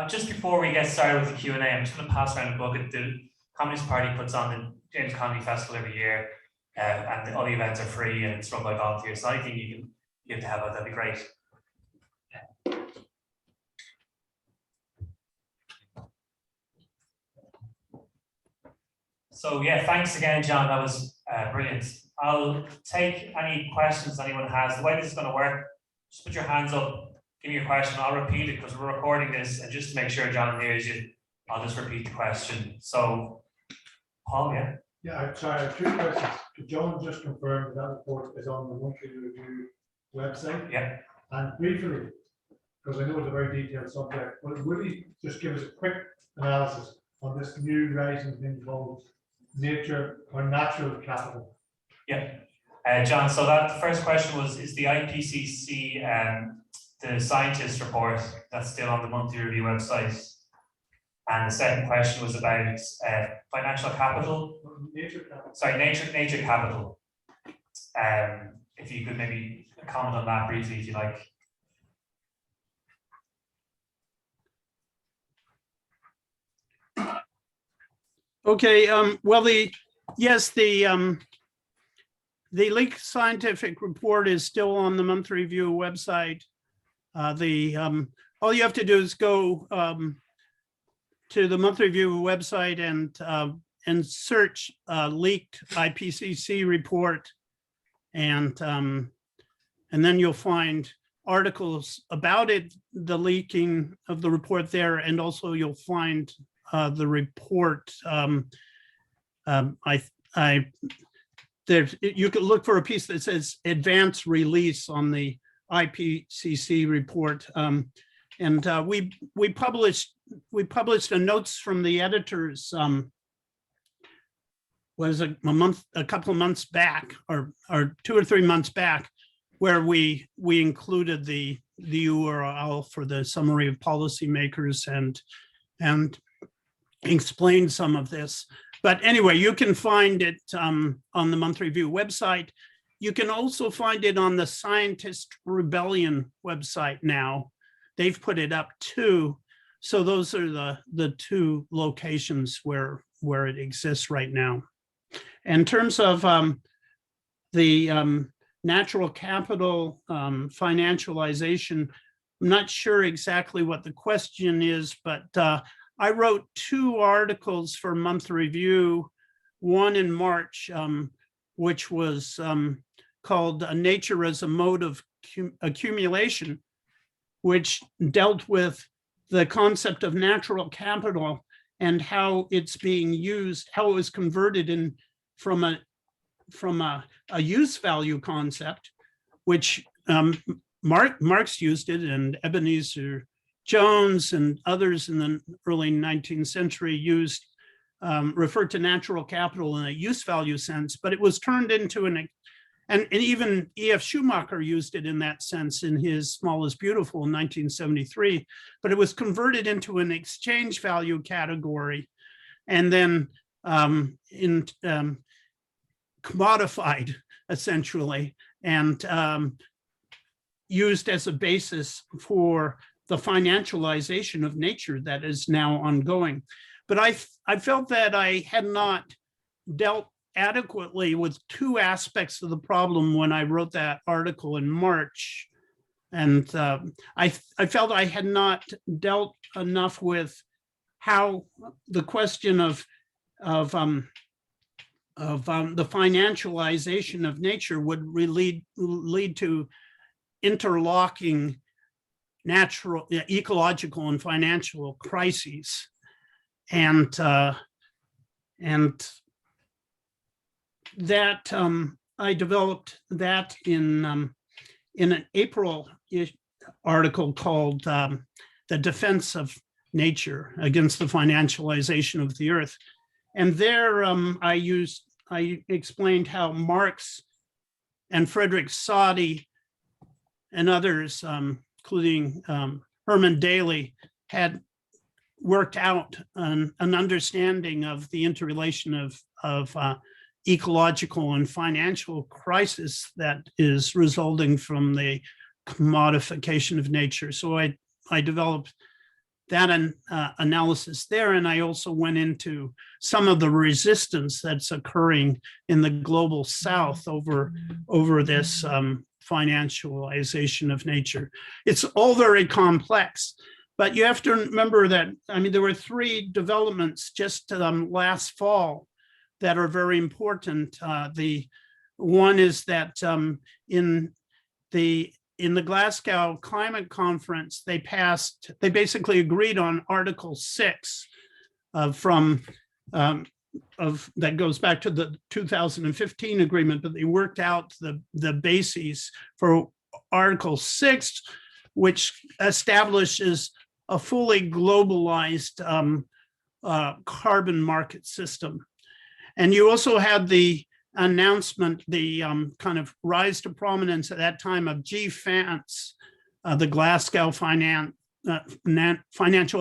Just before we get started with the Q&A, I'm just going to pass around a book that the Communist Party puts on the James Connolly Festival every year, and all the events are free and it's run by volunteers. So anything you can give to help out, that'd be great. So yeah, thanks again, John. That was brilliant. I'll take any questions anyone has. The way this is going to work, just put your hands up, give me your question. I'll repeat it because we're recording this, and just to make sure John hears you, I'll just repeat the question. So, Paul, yeah? Yeah, I'm sorry, I have two questions. Could John just confirm that report is on the monthly review website? Yeah. And briefly, because I know it's a very detailed subject, but will you just give us a quick analysis on this new rising thing called nature or natural capital? Yeah. John, so that the first question was, is the IPCC the scientist report that's still on the monthly review website? And the second question was about financial capital. Nature capital. Sorry, nature capital. If you could maybe comment on that briefly, if you like. Okay. Well, the leaked scientific report is still on the monthly review website. All you have to do is go to the monthly review website and search leaked IPCC report, and then you'll find articles about it, the leaking of the report there, and also you'll find the report. You could look for a piece that says advance release on the IPCC report, and we published the notes from the editors was a couple of months back, or 2 or 3 months back, where we included the URL for the summary of policymakers and explained some of this. But anyway, you can find it on the monthly review website. You can also find it on the Scientist Rebellion website now. They've put it up too. So those are the two locations where it exists right now. In terms of the natural capital financialization, I'm not sure exactly what the question is, but I wrote 2 articles for Monthly Review, one in March, which was called Nature as a Mode of Accumulation, which dealt with the concept of natural capital and how it's being used, how it was converted from a use value concept, which Marx used it, and Ebenezer Jones and others in the early 19th century referred to natural capital in a use value sense, but it was turned into and even E.F. Schumacher used it in that sense in his Small is Beautiful in 1973, but it was converted into an exchange value category and then commodified essentially, and used as a basis for the financialization of nature that is now ongoing. But I felt that I had not dealt adequately with 2 aspects of the problem when I wrote that article in March. And I felt I had not dealt enough with how the question of the financialization of nature would lead to interlocking natural, ecological, and financial crises, and that I developed that in an April article called "The Defense of Nature Against the Financialization of the Earth," and there I explained how Marx and Frederick Soddy and others, including Herman Daly, had worked out an understanding of the interrelation of ecological and financial crisis that is resulting from the commodification of nature. So I developed analysis there. And I also went into some of the resistance that's occurring in the global South over this financialization of nature. It's all very complex, but you have to remember that, I mean, there were 3 developments just last fall that are very important. The one is that in the Glasgow Climate Conference, they basically agreed on Article 6 that goes back to the 2015 agreement, but they worked out the bases for Article 6, which establishes a fully globalized carbon market system. And you also had the announcement, the kind of rise to prominence at that time of GFANZ, the Glasgow Financial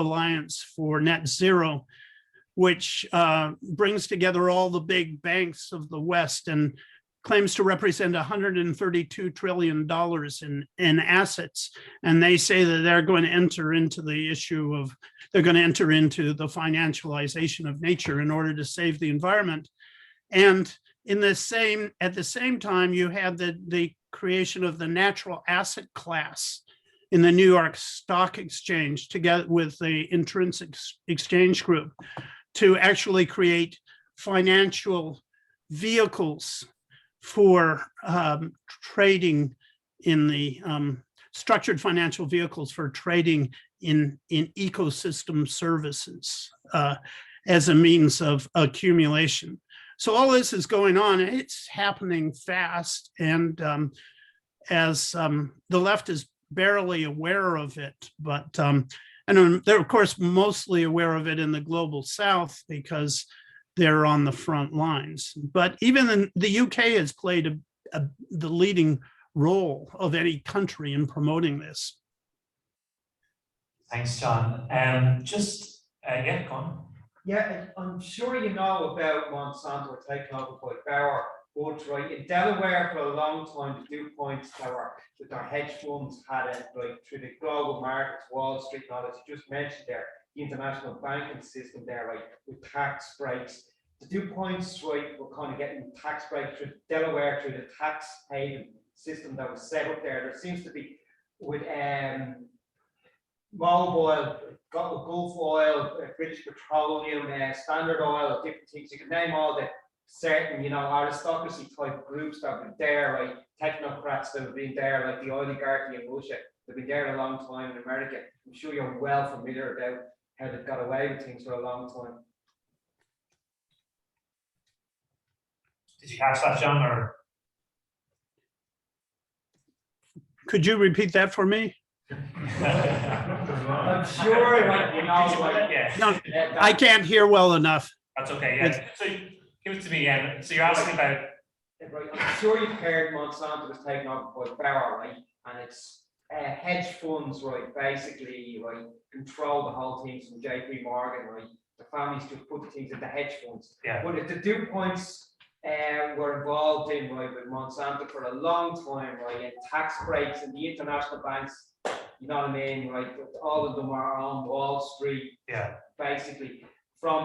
Alliance for Net Zero, which brings together all the big banks of the West and claims to represent $132 trillion in assets. And they say that they're going to enter into the issue of, they're going to enter into the financialization of nature in order to save the environment. And at the same time, you had the creation of the natural asset class in the New York Stock Exchange, together with the Intrinsic Exchange Group, to actually create financial vehicles for trading in the structured financial vehicles for trading in ecosystem services as a means of accumulation. So all this is going on, it's happening fast, and as the left is barely aware of it, but and they're of course mostly aware of it in the global South because they're on the front lines. But even in the UK has played the leading role of any country in promoting this. Thanks, John. Yeah, go on. Yeah, I'm sure you know about Monsanto taking over by Bauer Woods, right? In Delaware for a long time, the 2 points that our hedge funds had it, right, through the global markets, Wall Street, and all that you just mentioned there, the international banking system there, right, with tax breaks. The 2 points, right, were kind of getting tax breaks through Delaware, through the tax haven system that was set up there. There seems to be with Mobil, Gulf Oil, British Petroleum, Standard Oil, different things. You can name all the certain, aristocracy type groups that have been there, right? Technocrats that have been there, like the oligarchy in Russia. They've been there a long time in America. I'm sure you're well familiar about how they've got away with things for a long time. Did you catch that, John? Or Could you repeat that for me? I'm sure, like, yeah. No, I can't hear well enough. That's okay. Yeah. So give it to me again. So you're asking about. Right. I'm sure you've heard Monsanto was taken over by Bauer, right? And it's hedge funds, right? Basically, right, control the whole thing from JP Morgan, right? The families just put the things into hedge funds. Yeah. But if the 2 points were involved in, right, with Monsanto for a long time, right, and tax breaks and the international banks, you know what I mean, right? All of them are on Wall Street. Yeah. Basically, from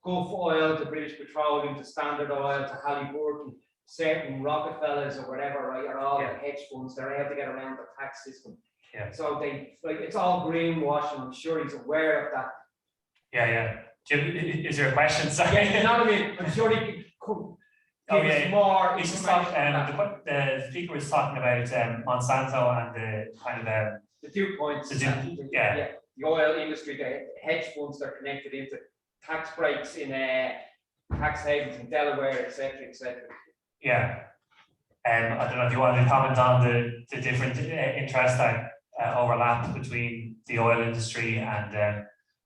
Gulf Oil to British Petroleum to Standard Oil to Halliburton, certain Rockefellers or whatever, right, are all the hedge funds. They're able to get around the tax system. Yeah. So they, like, it's all greenwashing. I'm sure he's aware of that. Yeah. Is there a question? Sorry. Yeah, you know what I mean? I'm sure he could give us more. It's just the speaker was talking about Monsanto and the kind of the 2 points. The oil industry, the hedge funds that are connected into tax breaks in tax havens in Delaware, etc., etc. Yeah. I don't know if you want to comment on the different interests that overlap between the oil industry and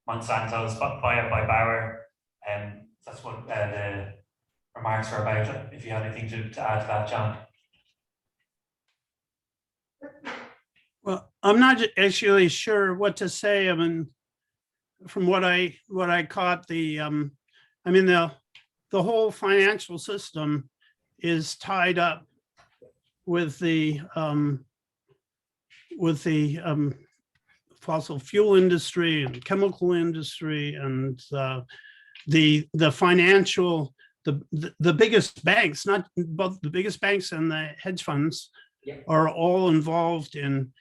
Monsanto's by Bauer. That's what the remarks were about. If you have anything to add to that, John. Well, I'm not actually sure what to say. I mean, from what I caught, the whole financial system is tied up with the fossil fuel industry and chemical industry and the financial, the biggest banks, not both the biggest banks and the hedge funds are all involved in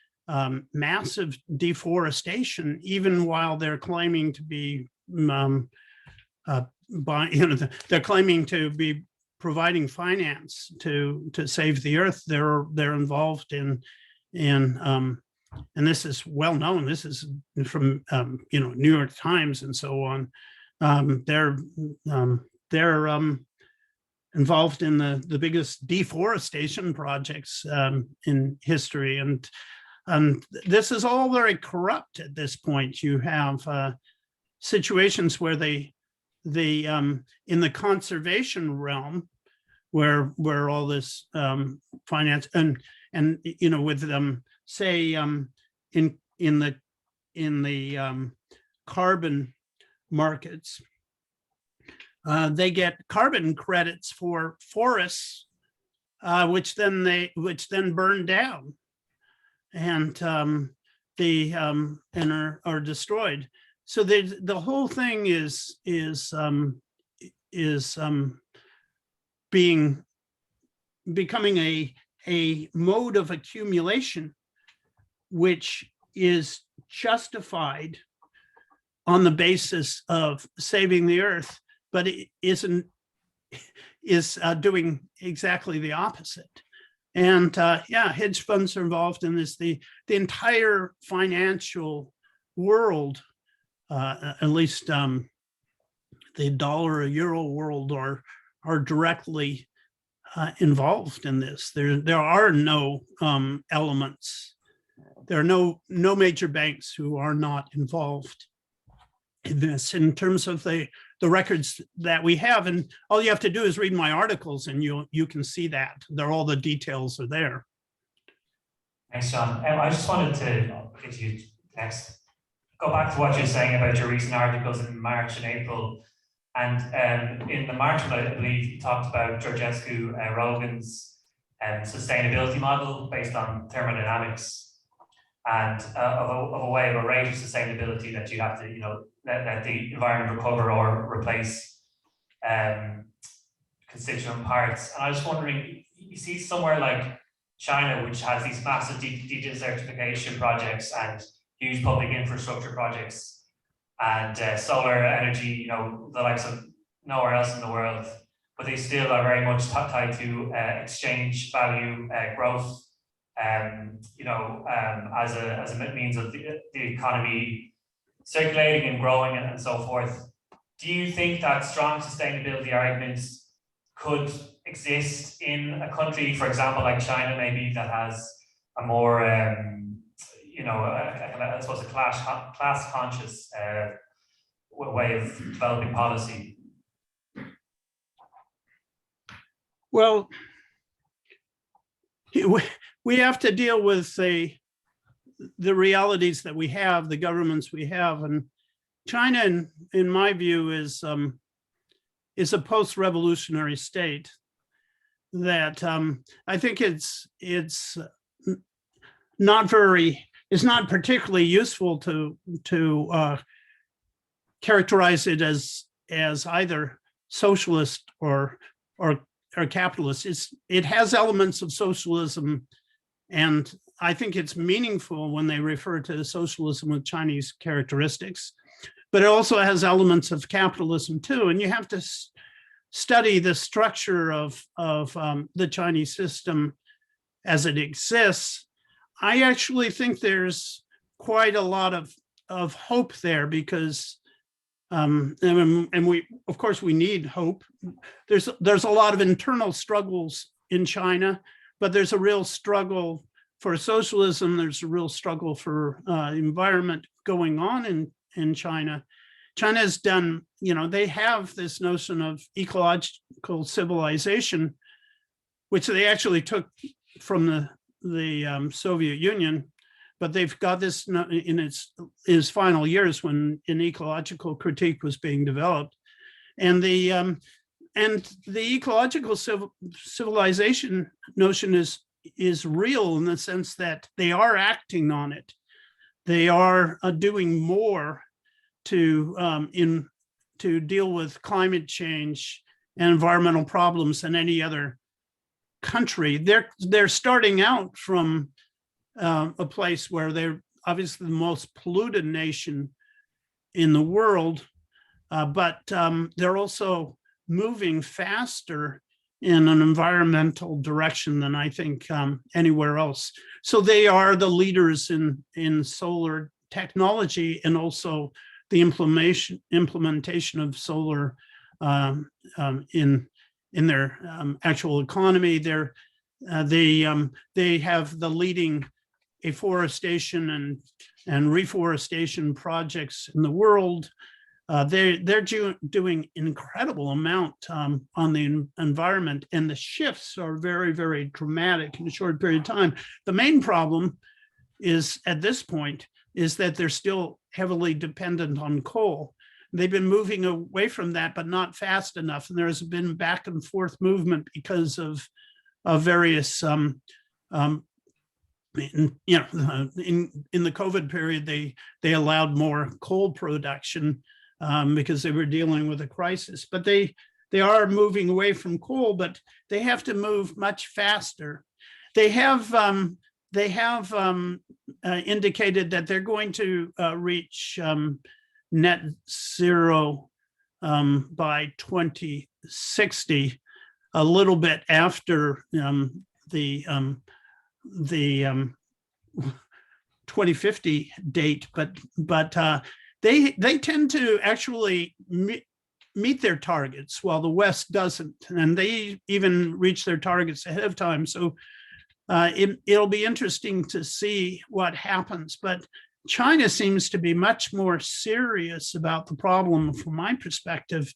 massive deforestation, even while they're claiming to be they're claiming to be providing finance to save the earth. They're involved in and this is well known. This is from New York Times and so on. They're involved in the biggest deforestation projects in history, and this is all very corrupt at this point. You have situations where they in the conservation realm, where all this finance and with say in the carbon markets, they get carbon credits for forests, which then burn down and are destroyed. So the whole thing is becoming a mode of accumulation, which is justified on the basis of saving the earth, but it is doing exactly the opposite. And hedge funds are involved in this. The entire financial world, at least the dollar, euro world, are directly involved in this. There are no elements. There are no major banks who are not involved in this in terms of the records that we have. And all you have to do is read my articles and you can see that. All the details are there. Thanks, John. I just wanted to get you next. Go back to what you're saying about your recent articles in March and April. And in the March one, I believe you talked about Georgescu Rogan's sustainability model based on thermodynamics and of a way of a rate of sustainability that you have to, let the environment recover or replace constituent parts. And I was wondering, you see somewhere like China, which has these massive desertification projects and huge public infrastructure projects and solar energy, the likes of nowhere else in the world, but they still are very much tied to exchange value growth, as a means of the economy circulating and growing and so forth. Do you think that strong sustainability arguments could exist in a country, for example, like China, maybe that has a more, I suppose a class conscious way of developing policy? Well, we have to deal with the realities that we have, the governments we have, and China, in my view, is a post-revolutionary state that I think it's not particularly useful to characterize it as either socialist or capitalist. It has elements of socialism, and I think it's meaningful when they refer to socialism with Chinese characteristics, but it also has elements of capitalism too. And you have to study the structure of the Chinese system as it exists. I actually think there's quite a lot of hope there because, and we, of course, we need hope. There's a lot of internal struggles in China, but there's a real struggle for socialism. There's a real struggle for environment going on in China. China has done, they have this notion of ecological civilization, which they actually took from the Soviet Union, but they've got this in its final years when an ecological critique was being developed, and the ecological civilization notion is real in the sense that they are acting on it. they are doing more to to deal with climate change and environmental problems than any other country. They're starting out from a place where they're obviously the most polluted nation in the world, but they're also moving faster in an environmental direction than I think anywhere else. So they are the leaders in solar technology and also the implementation of solar in their actual economy. They have the leading afforestation and reforestation projects in the world. They're doing incredible amount on the environment, and the shifts are very, very dramatic in a short period of time. The main problem is at this point is that they're still heavily dependent on coal. They've been moving away from that, but not fast enough. And there's been back and forth movement because of various, in the COVID period, they allowed more coal production because they were dealing with a crisis. But they are moving away from coal, but they have to move much faster. They have indicated that they're going to reach net zero by 2060, a little bit after the 2050 date, but they tend to actually meet their targets while the West doesn't, and they even reach their targets ahead of time. So it'll be interesting to see what happens, but China seems to be much more serious about the problem from my perspective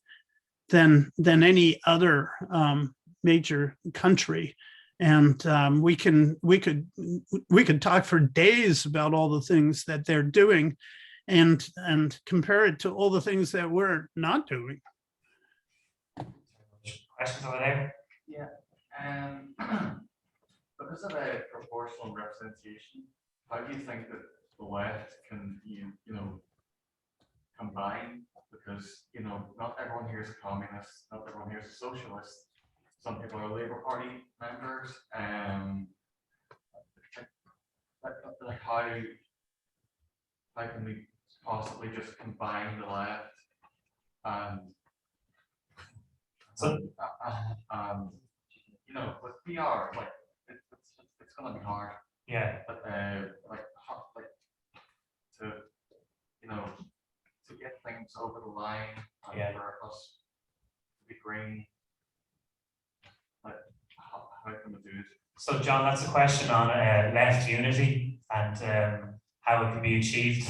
than any other major country. And we could talk for days about all the things that they're doing and compare it to all the things that we're not doing. Questions over there? Yeah. Because of a proportional representation, how do you think that the left can, combine? Because, not everyone here is a communist, not everyone here is a socialist. Some people are Labour Party members. Like how can we possibly just combine the left and with PR, like it's gonna be hard. Yeah. But to get things over the line for us to be green, like how can we do it? So John, that's a question on left unity and how it can be achieved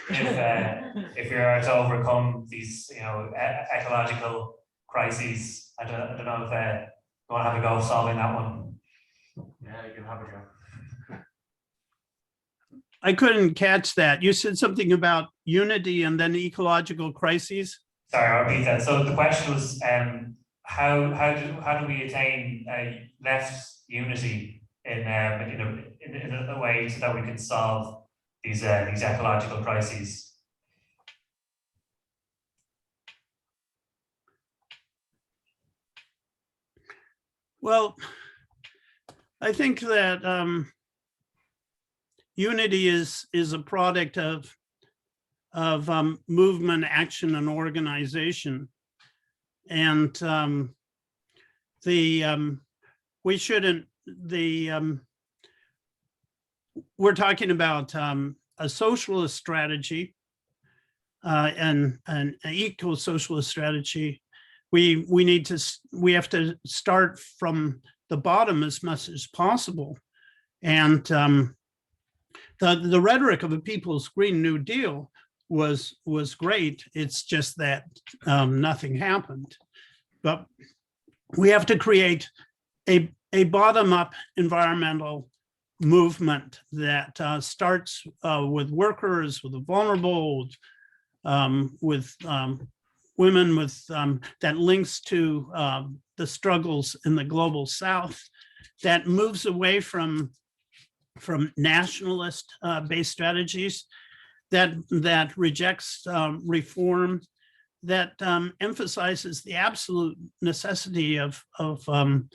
if we are to overcome these ecological crises. I don't know if you want to have a go of solving that one. Yeah, you can have a go. I couldn't catch that. You said something about unity and then ecological crises. Sorry, I'll repeat that. So the question was, how do we attain left unity in a way so that we can solve these ecological crises? Well, I think that unity is a product of movement, action, and organization, and we shouldn't. We're talking about a socialist strategy and an eco-socialist strategy. We have to start from the bottom as much as possible, and the rhetoric of a People's Green New Deal was great. It's just that nothing happened. But we have to create a bottom-up environmental movement that starts with workers, with the vulnerable, with women, with that links to the struggles in the global South, that moves away from nationalist based strategies that rejects reform, that emphasizes the absolute necessity of the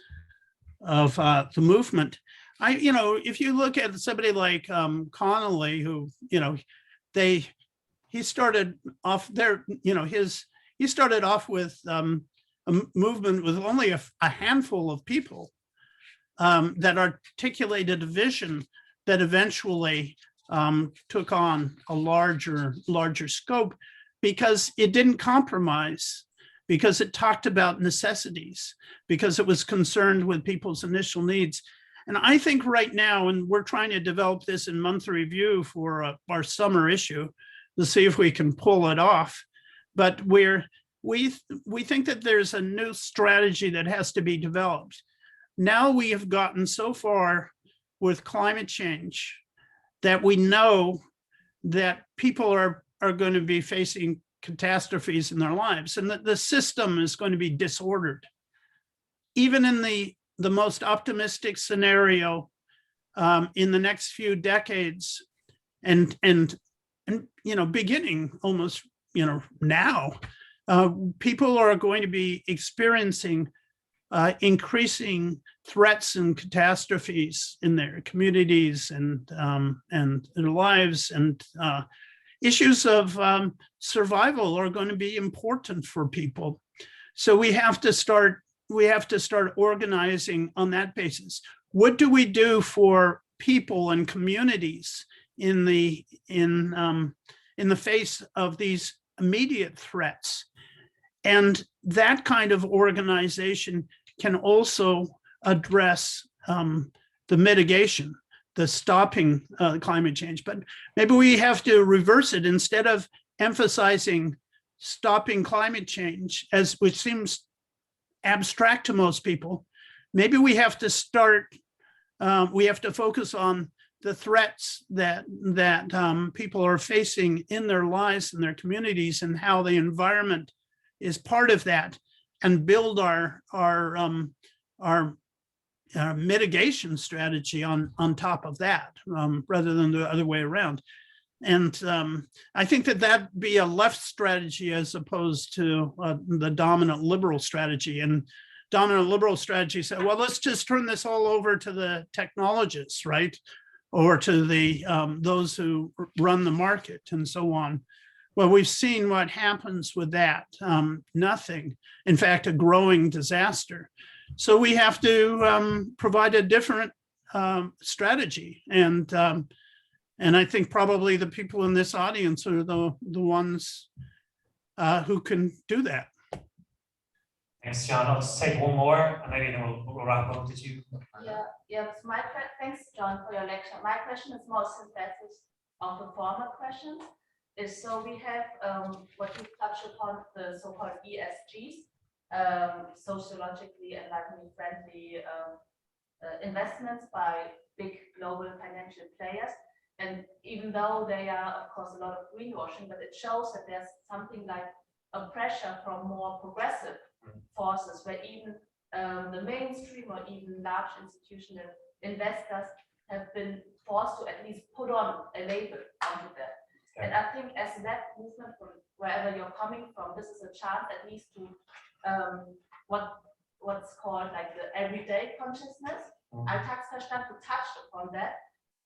movement. If you look at somebody like Connolly, who he started off there, he started off with a movement with only a handful of people that articulated a vision that eventually took on a larger scope, because it didn't compromise, because it talked about necessities, because it was concerned with people's initial needs. And I think right now, and we're trying to develop this in month review for our summer issue to see if we can pull it off. But we think that there's a new strategy that has to be developed. Now we have gotten so far with climate change that we know that people are going to be facing catastrophes in their lives, and that the system is going to be disordered. Even in the most optimistic scenario, in the next few decades, and beginning almost now, people are going to be experiencing increasing threats and catastrophes in their communities and their lives, and issues of survival are going to be important for people. So we have to start organizing on that basis. What do we do for people and communities in the face of these immediate threats? And that kind of organization can also address the mitigation, the stopping climate change. But maybe we have to reverse it. Instead of emphasizing stopping climate change, which seems abstract to most people, maybe we have to focus on the threats that people are facing in their lives and their communities, and how the environment is part of that, and build our mitigation strategy on top of that, rather than the other way around. And I think that be a left strategy as opposed to the dominant liberal strategy. And dominant liberal strategy said, well, let's just turn this all over to the technologists, right? Or to the those who run the market and so on. Well, we've seen what happens with that. Nothing. In fact, a growing disaster. So we have to provide a different strategy. And I think probably the people in this audience are the ones who can do that. Thanks, John. I'll just take one more, and maybe then we'll wrap up. Did you? Yeah. Thanks, John, for your lecture. My question is more synthesis of the former questions. So we have what you touched upon, the so-called ESGs, sociologically and environmentally friendly investments by big global financial players. And even though they are, of course, a lot of greenwashing, but it shows that there's something like a pressure from more progressive forces, where even the mainstream or even large institutional investors have been forced to at least put on a label onto that. Yeah. And I think as that movement, from wherever you're coming from, this is a chance at least to what's called like the everyday consciousness, Alltagsverstand, to touch upon that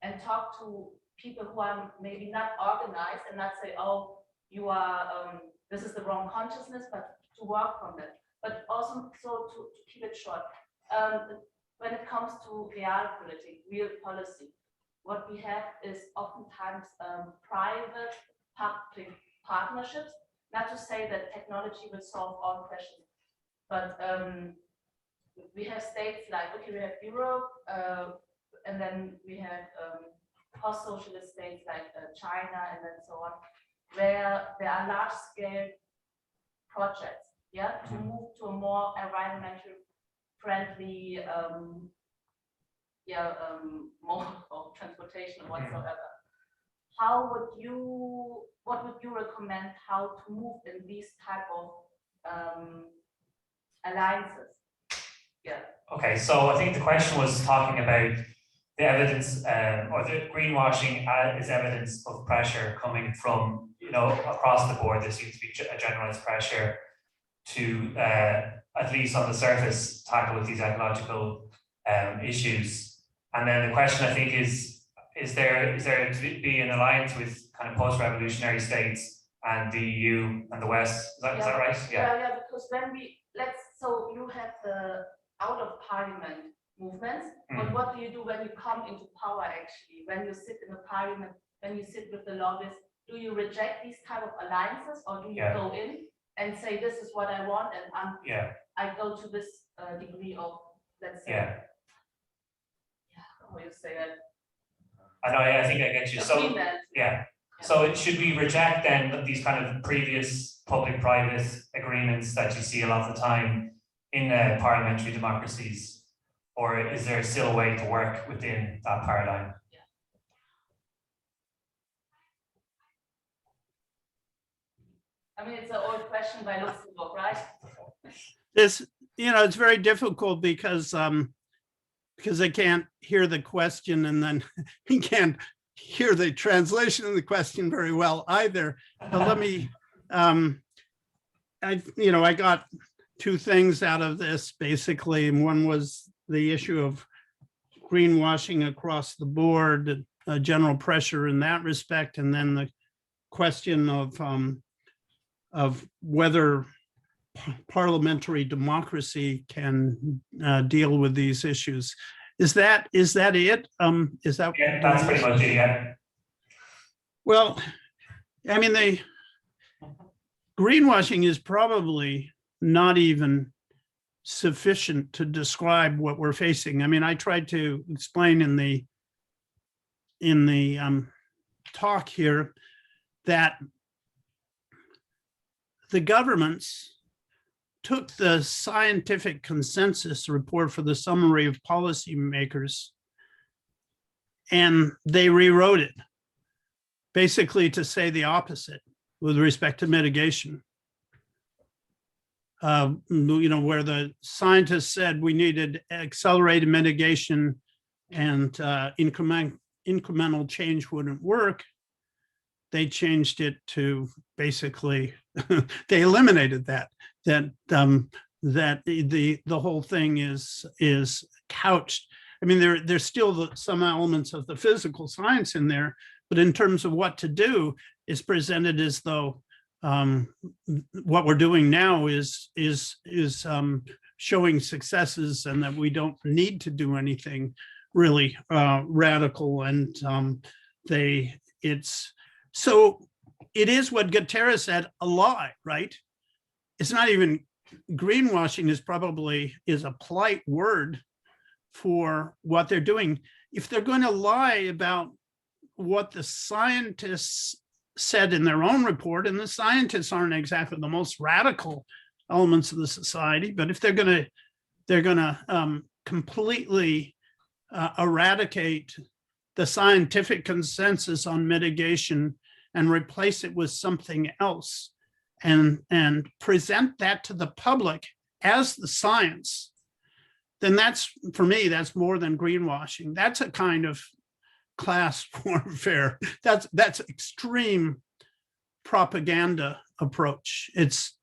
and talk to people who are maybe not organized, and not say, oh, you are this is the wrong consciousness, but to work from that. But also, so to keep it short, when it comes to realpolitik, real policy, what we have is oftentimes private-public partnerships. Not to say that technology will solve all questions, but we have states like, okay, we have Europe, and then we have post-socialist states like China, and then so on, where there are large-scale projects, to move to a more environmentally friendly mode of transportation whatsoever. What would you recommend how to move in these type of alliances? Yeah. Okay, so I think the question was talking about the evidence or the greenwashing is evidence of pressure coming from, across the board. There seems to be a generalized pressure to, at least on the surface, tackle these ecological issues. And then the question, I think, is there to be an alliance with kind of post-revolutionary states and the EU and the West? Is that right? Yeah, because when so you have the out of parliament movements, but what do you do when you come into power actually? When you sit in the parliament, when you sit with the lobbyists, do you reject these kind of alliances, or do you go in and say, this is what I want, and I go to this degree of, let's say, how do you say that? I think I get you. So, so should we reject then these kind of previous public-private agreements that you see a lot of the time in parliamentary democracies, or is there still a way to work within that paradigm? I mean, it's an old question by Luxembourg, right? This, it's very difficult because I can't hear the question, and then he can't hear the translation of the question very well either. But let me, I got two things out of this basically, and one was the issue of greenwashing across the board, general pressure in that respect, and then the question of whether parliamentary democracy can deal with these issues. Is that it? Is that that's pretty much it, yeah. Well, I mean, the greenwashing is probably not even sufficient to describe what we're facing. I mean, I tried to explain in the talk here that the governments took the scientific consensus report for the summary of policymakers and they rewrote it basically to say the opposite with respect to mitigation. Where the scientists said we needed accelerated mitigation and incremental change wouldn't work, they changed it to basically, they eliminated that the whole thing is couched. I mean, there's still some elements of the physical science in there, but in terms of what to do, is presented as though what we're doing now is showing successes and that we don't need to do anything really radical. And so it is what Guterres said, a lie, right? It's not even, greenwashing is a polite word for what they're doing. If they're going to lie about what the scientists said in their own report, and the scientists aren't exactly the most radical elements of the society, but if they're going to completely eradicate the scientific consensus on mitigation and replace it with something else and present that to the public as the science, then that's, for me, that's more than greenwashing. That's a kind of class warfare. That's extreme propaganda approach. It's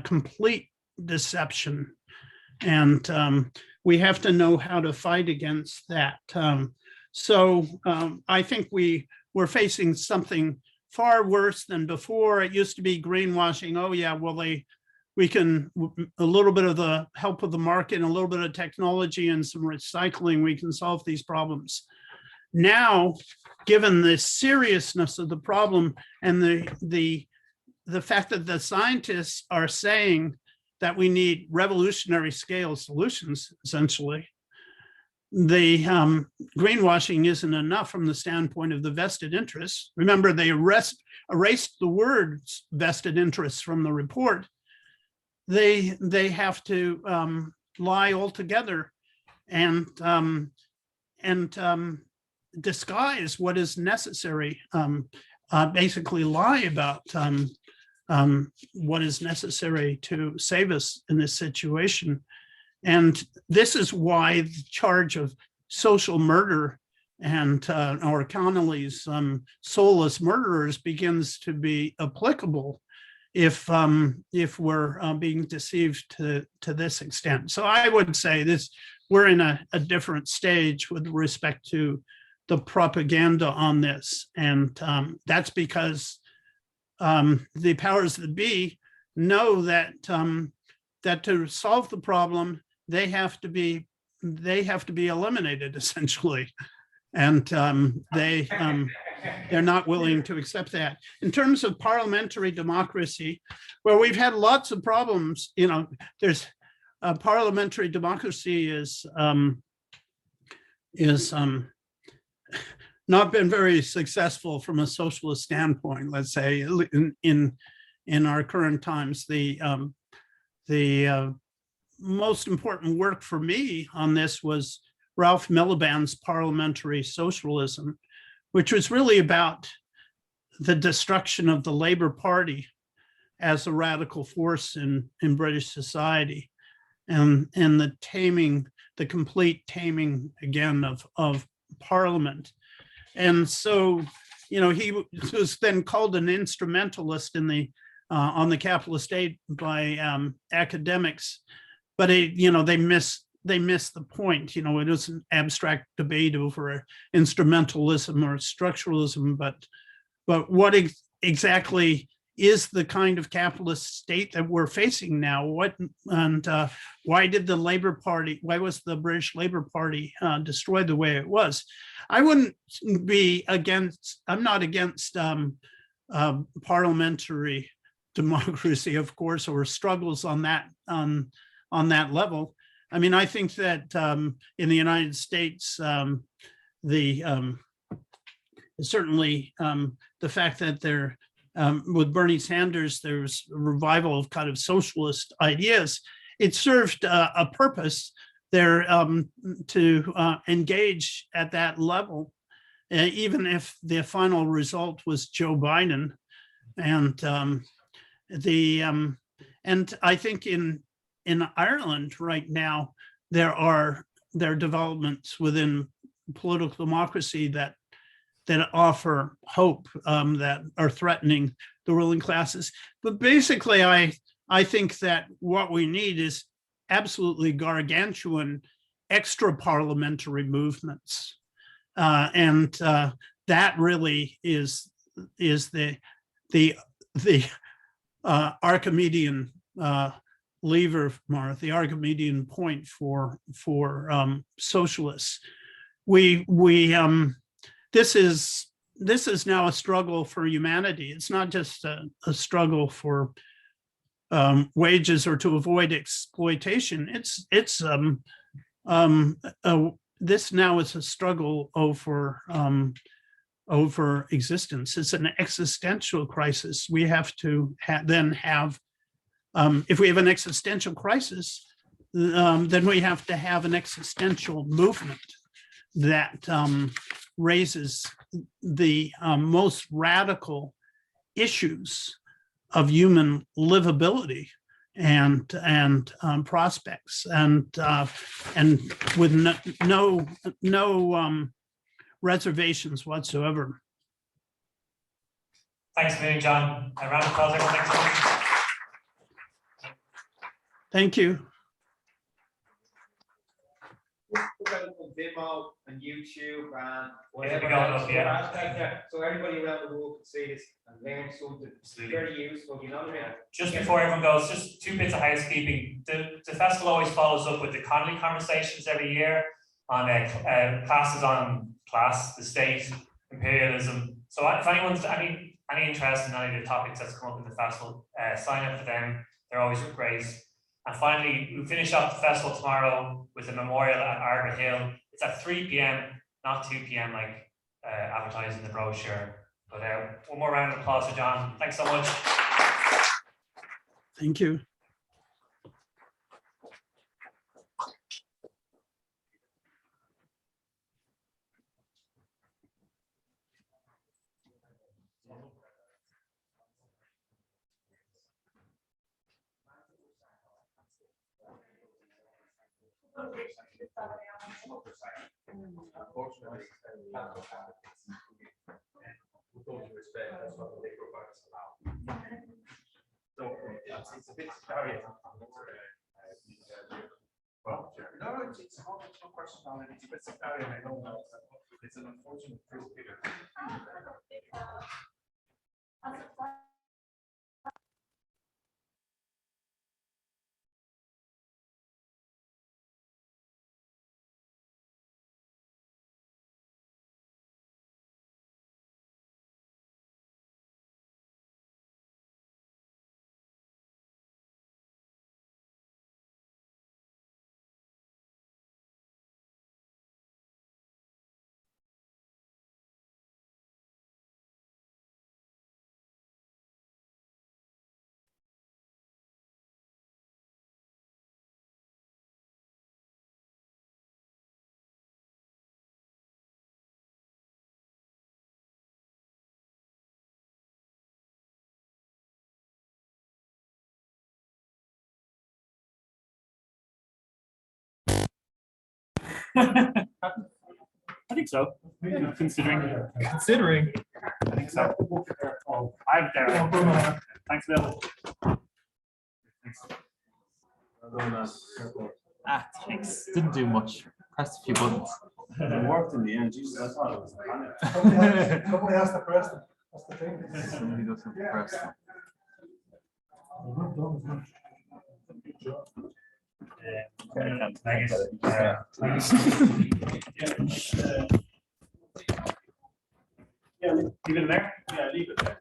complete deception, and we have to know how to fight against that. So I think we're facing something far worse than before. It used to be greenwashing. Oh yeah, well we can, a little bit of the help of the market and a little bit of technology and some recycling, we can solve these problems. Now, given the seriousness of the problem and the fact that the scientists are saying that we need revolutionary scale solutions, essentially, the greenwashing isn't enough from the standpoint of the vested interests. Remember, they erased the words vested interests from the report. They have to lie altogether and disguise what is necessary, basically lie about what is necessary to save us in this situation. And this is why the charge of social murder and or Connolly's soulless murderers begins to be applicable if we're being deceived to this extent. So I would say we're in a different stage with respect to the propaganda on this, and that's because the powers that be know that that to solve the problem, they have to be eliminated essentially, and they're not willing to accept that. In terms of parliamentary democracy, well, we've had lots of problems. You know, there's parliamentary democracy is not been very successful from a socialist standpoint. Let's say in our current times, the most important work for me on this was Ralph Miliband's Parliamentary Socialism, which was really about the destruction of the Labour Party as a radical force in British society, and the complete taming again of Parliament. And so, you know, he was then called an instrumentalist in the on the capitalist state by academics, but they miss the point. You know, it was an abstract debate over instrumentalism or structuralism, but what exactly is the kind of capitalist state that we're facing now? Why did the Labour Party, why was the British Labour Party destroyed the way it was? I'm not against parliamentary democracy, of course, or struggles on that level. I mean, I think that in the United States, certainly the fact that with Bernie Sanders, there's a revival of kind of socialist ideas. It served a purpose there to engage at that level, even if the final result was Joe Biden. And and I think in Ireland right now, there are developments within political democracy that offer hope, that are threatening the ruling classes. But basically, I think that what we need is absolutely gargantuan extra parliamentary movements, and that really is the Archimedean lever, the Archimedean point for socialists. This is now a struggle for humanity. It's not just a struggle for wages or to avoid exploitation. This now is a struggle over existence. It's an existential crisis. We have to then have, if we have an existential crisis, then we have to have an existential movement that raises the most radical issues of human livability and prospects, and with no reservations whatsoever. Thanks a million, John. A round of applause, everyone. Thanks so much. Thank you. Vimeo and YouTube and whatever whatever else, yeah. so everybody around the world can see this and learn something very useful, you know what I mean? Just before everyone goes, just 2 bits of housekeeping. The festival always follows up with the Connolly conversations every year on classes on class, the state, imperialism. So if anyone's any interest in any of the topics that's come up in the festival, sign up for them. They're always great. And finally, we'll finish off the festival tomorrow with a memorial at Arbor Hill. It's at 3 p.m, not 2 p.m. like advertised in the brochure. But one more round of applause for John. Thanks so much. Thank you. Unfortunately, with all due respect, that's what the legal rights allow. So it's a bit scary. Well, no, it's not a personality, it's a bit scary, I know that. It's an unfortunate truth here. I think so. Considering. I think so. I'm there. Thanks, Bill. Thanks. Didn't do much. Pressed a few buttons. It worked in the end. Jesus, I thought it was a panic. Somebody has to press them. That's the thing. Somebody doesn't press. Yeah, leave it there. Yeah, leave it there.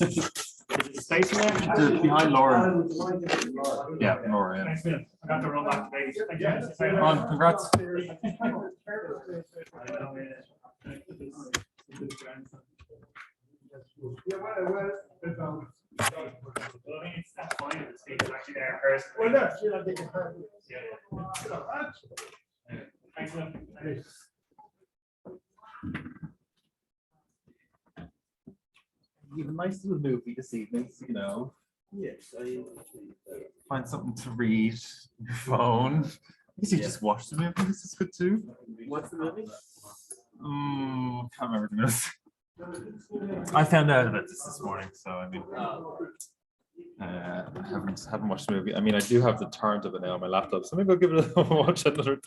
Is it space in there? Behind Laura. Yeah, Laura. Yeah. Thanks, Bill. I got the roll back today. Thank you. Come on, congrats. Well, I mean, that's fine. It's actually there first. Well, that's, you know, they can have. Yeah. Thanks, Bill. You have a nice little movie this evening, you know. Yes, Find something to read on your phone. I guess you just watch the movie. This is good too. What's the movie? Can't remember the minutes. I found out about this morning, so I mean, I haven't watched the movie. I mean, I do have the torrent of it now on my laptop, so maybe I'll give it a watch another time.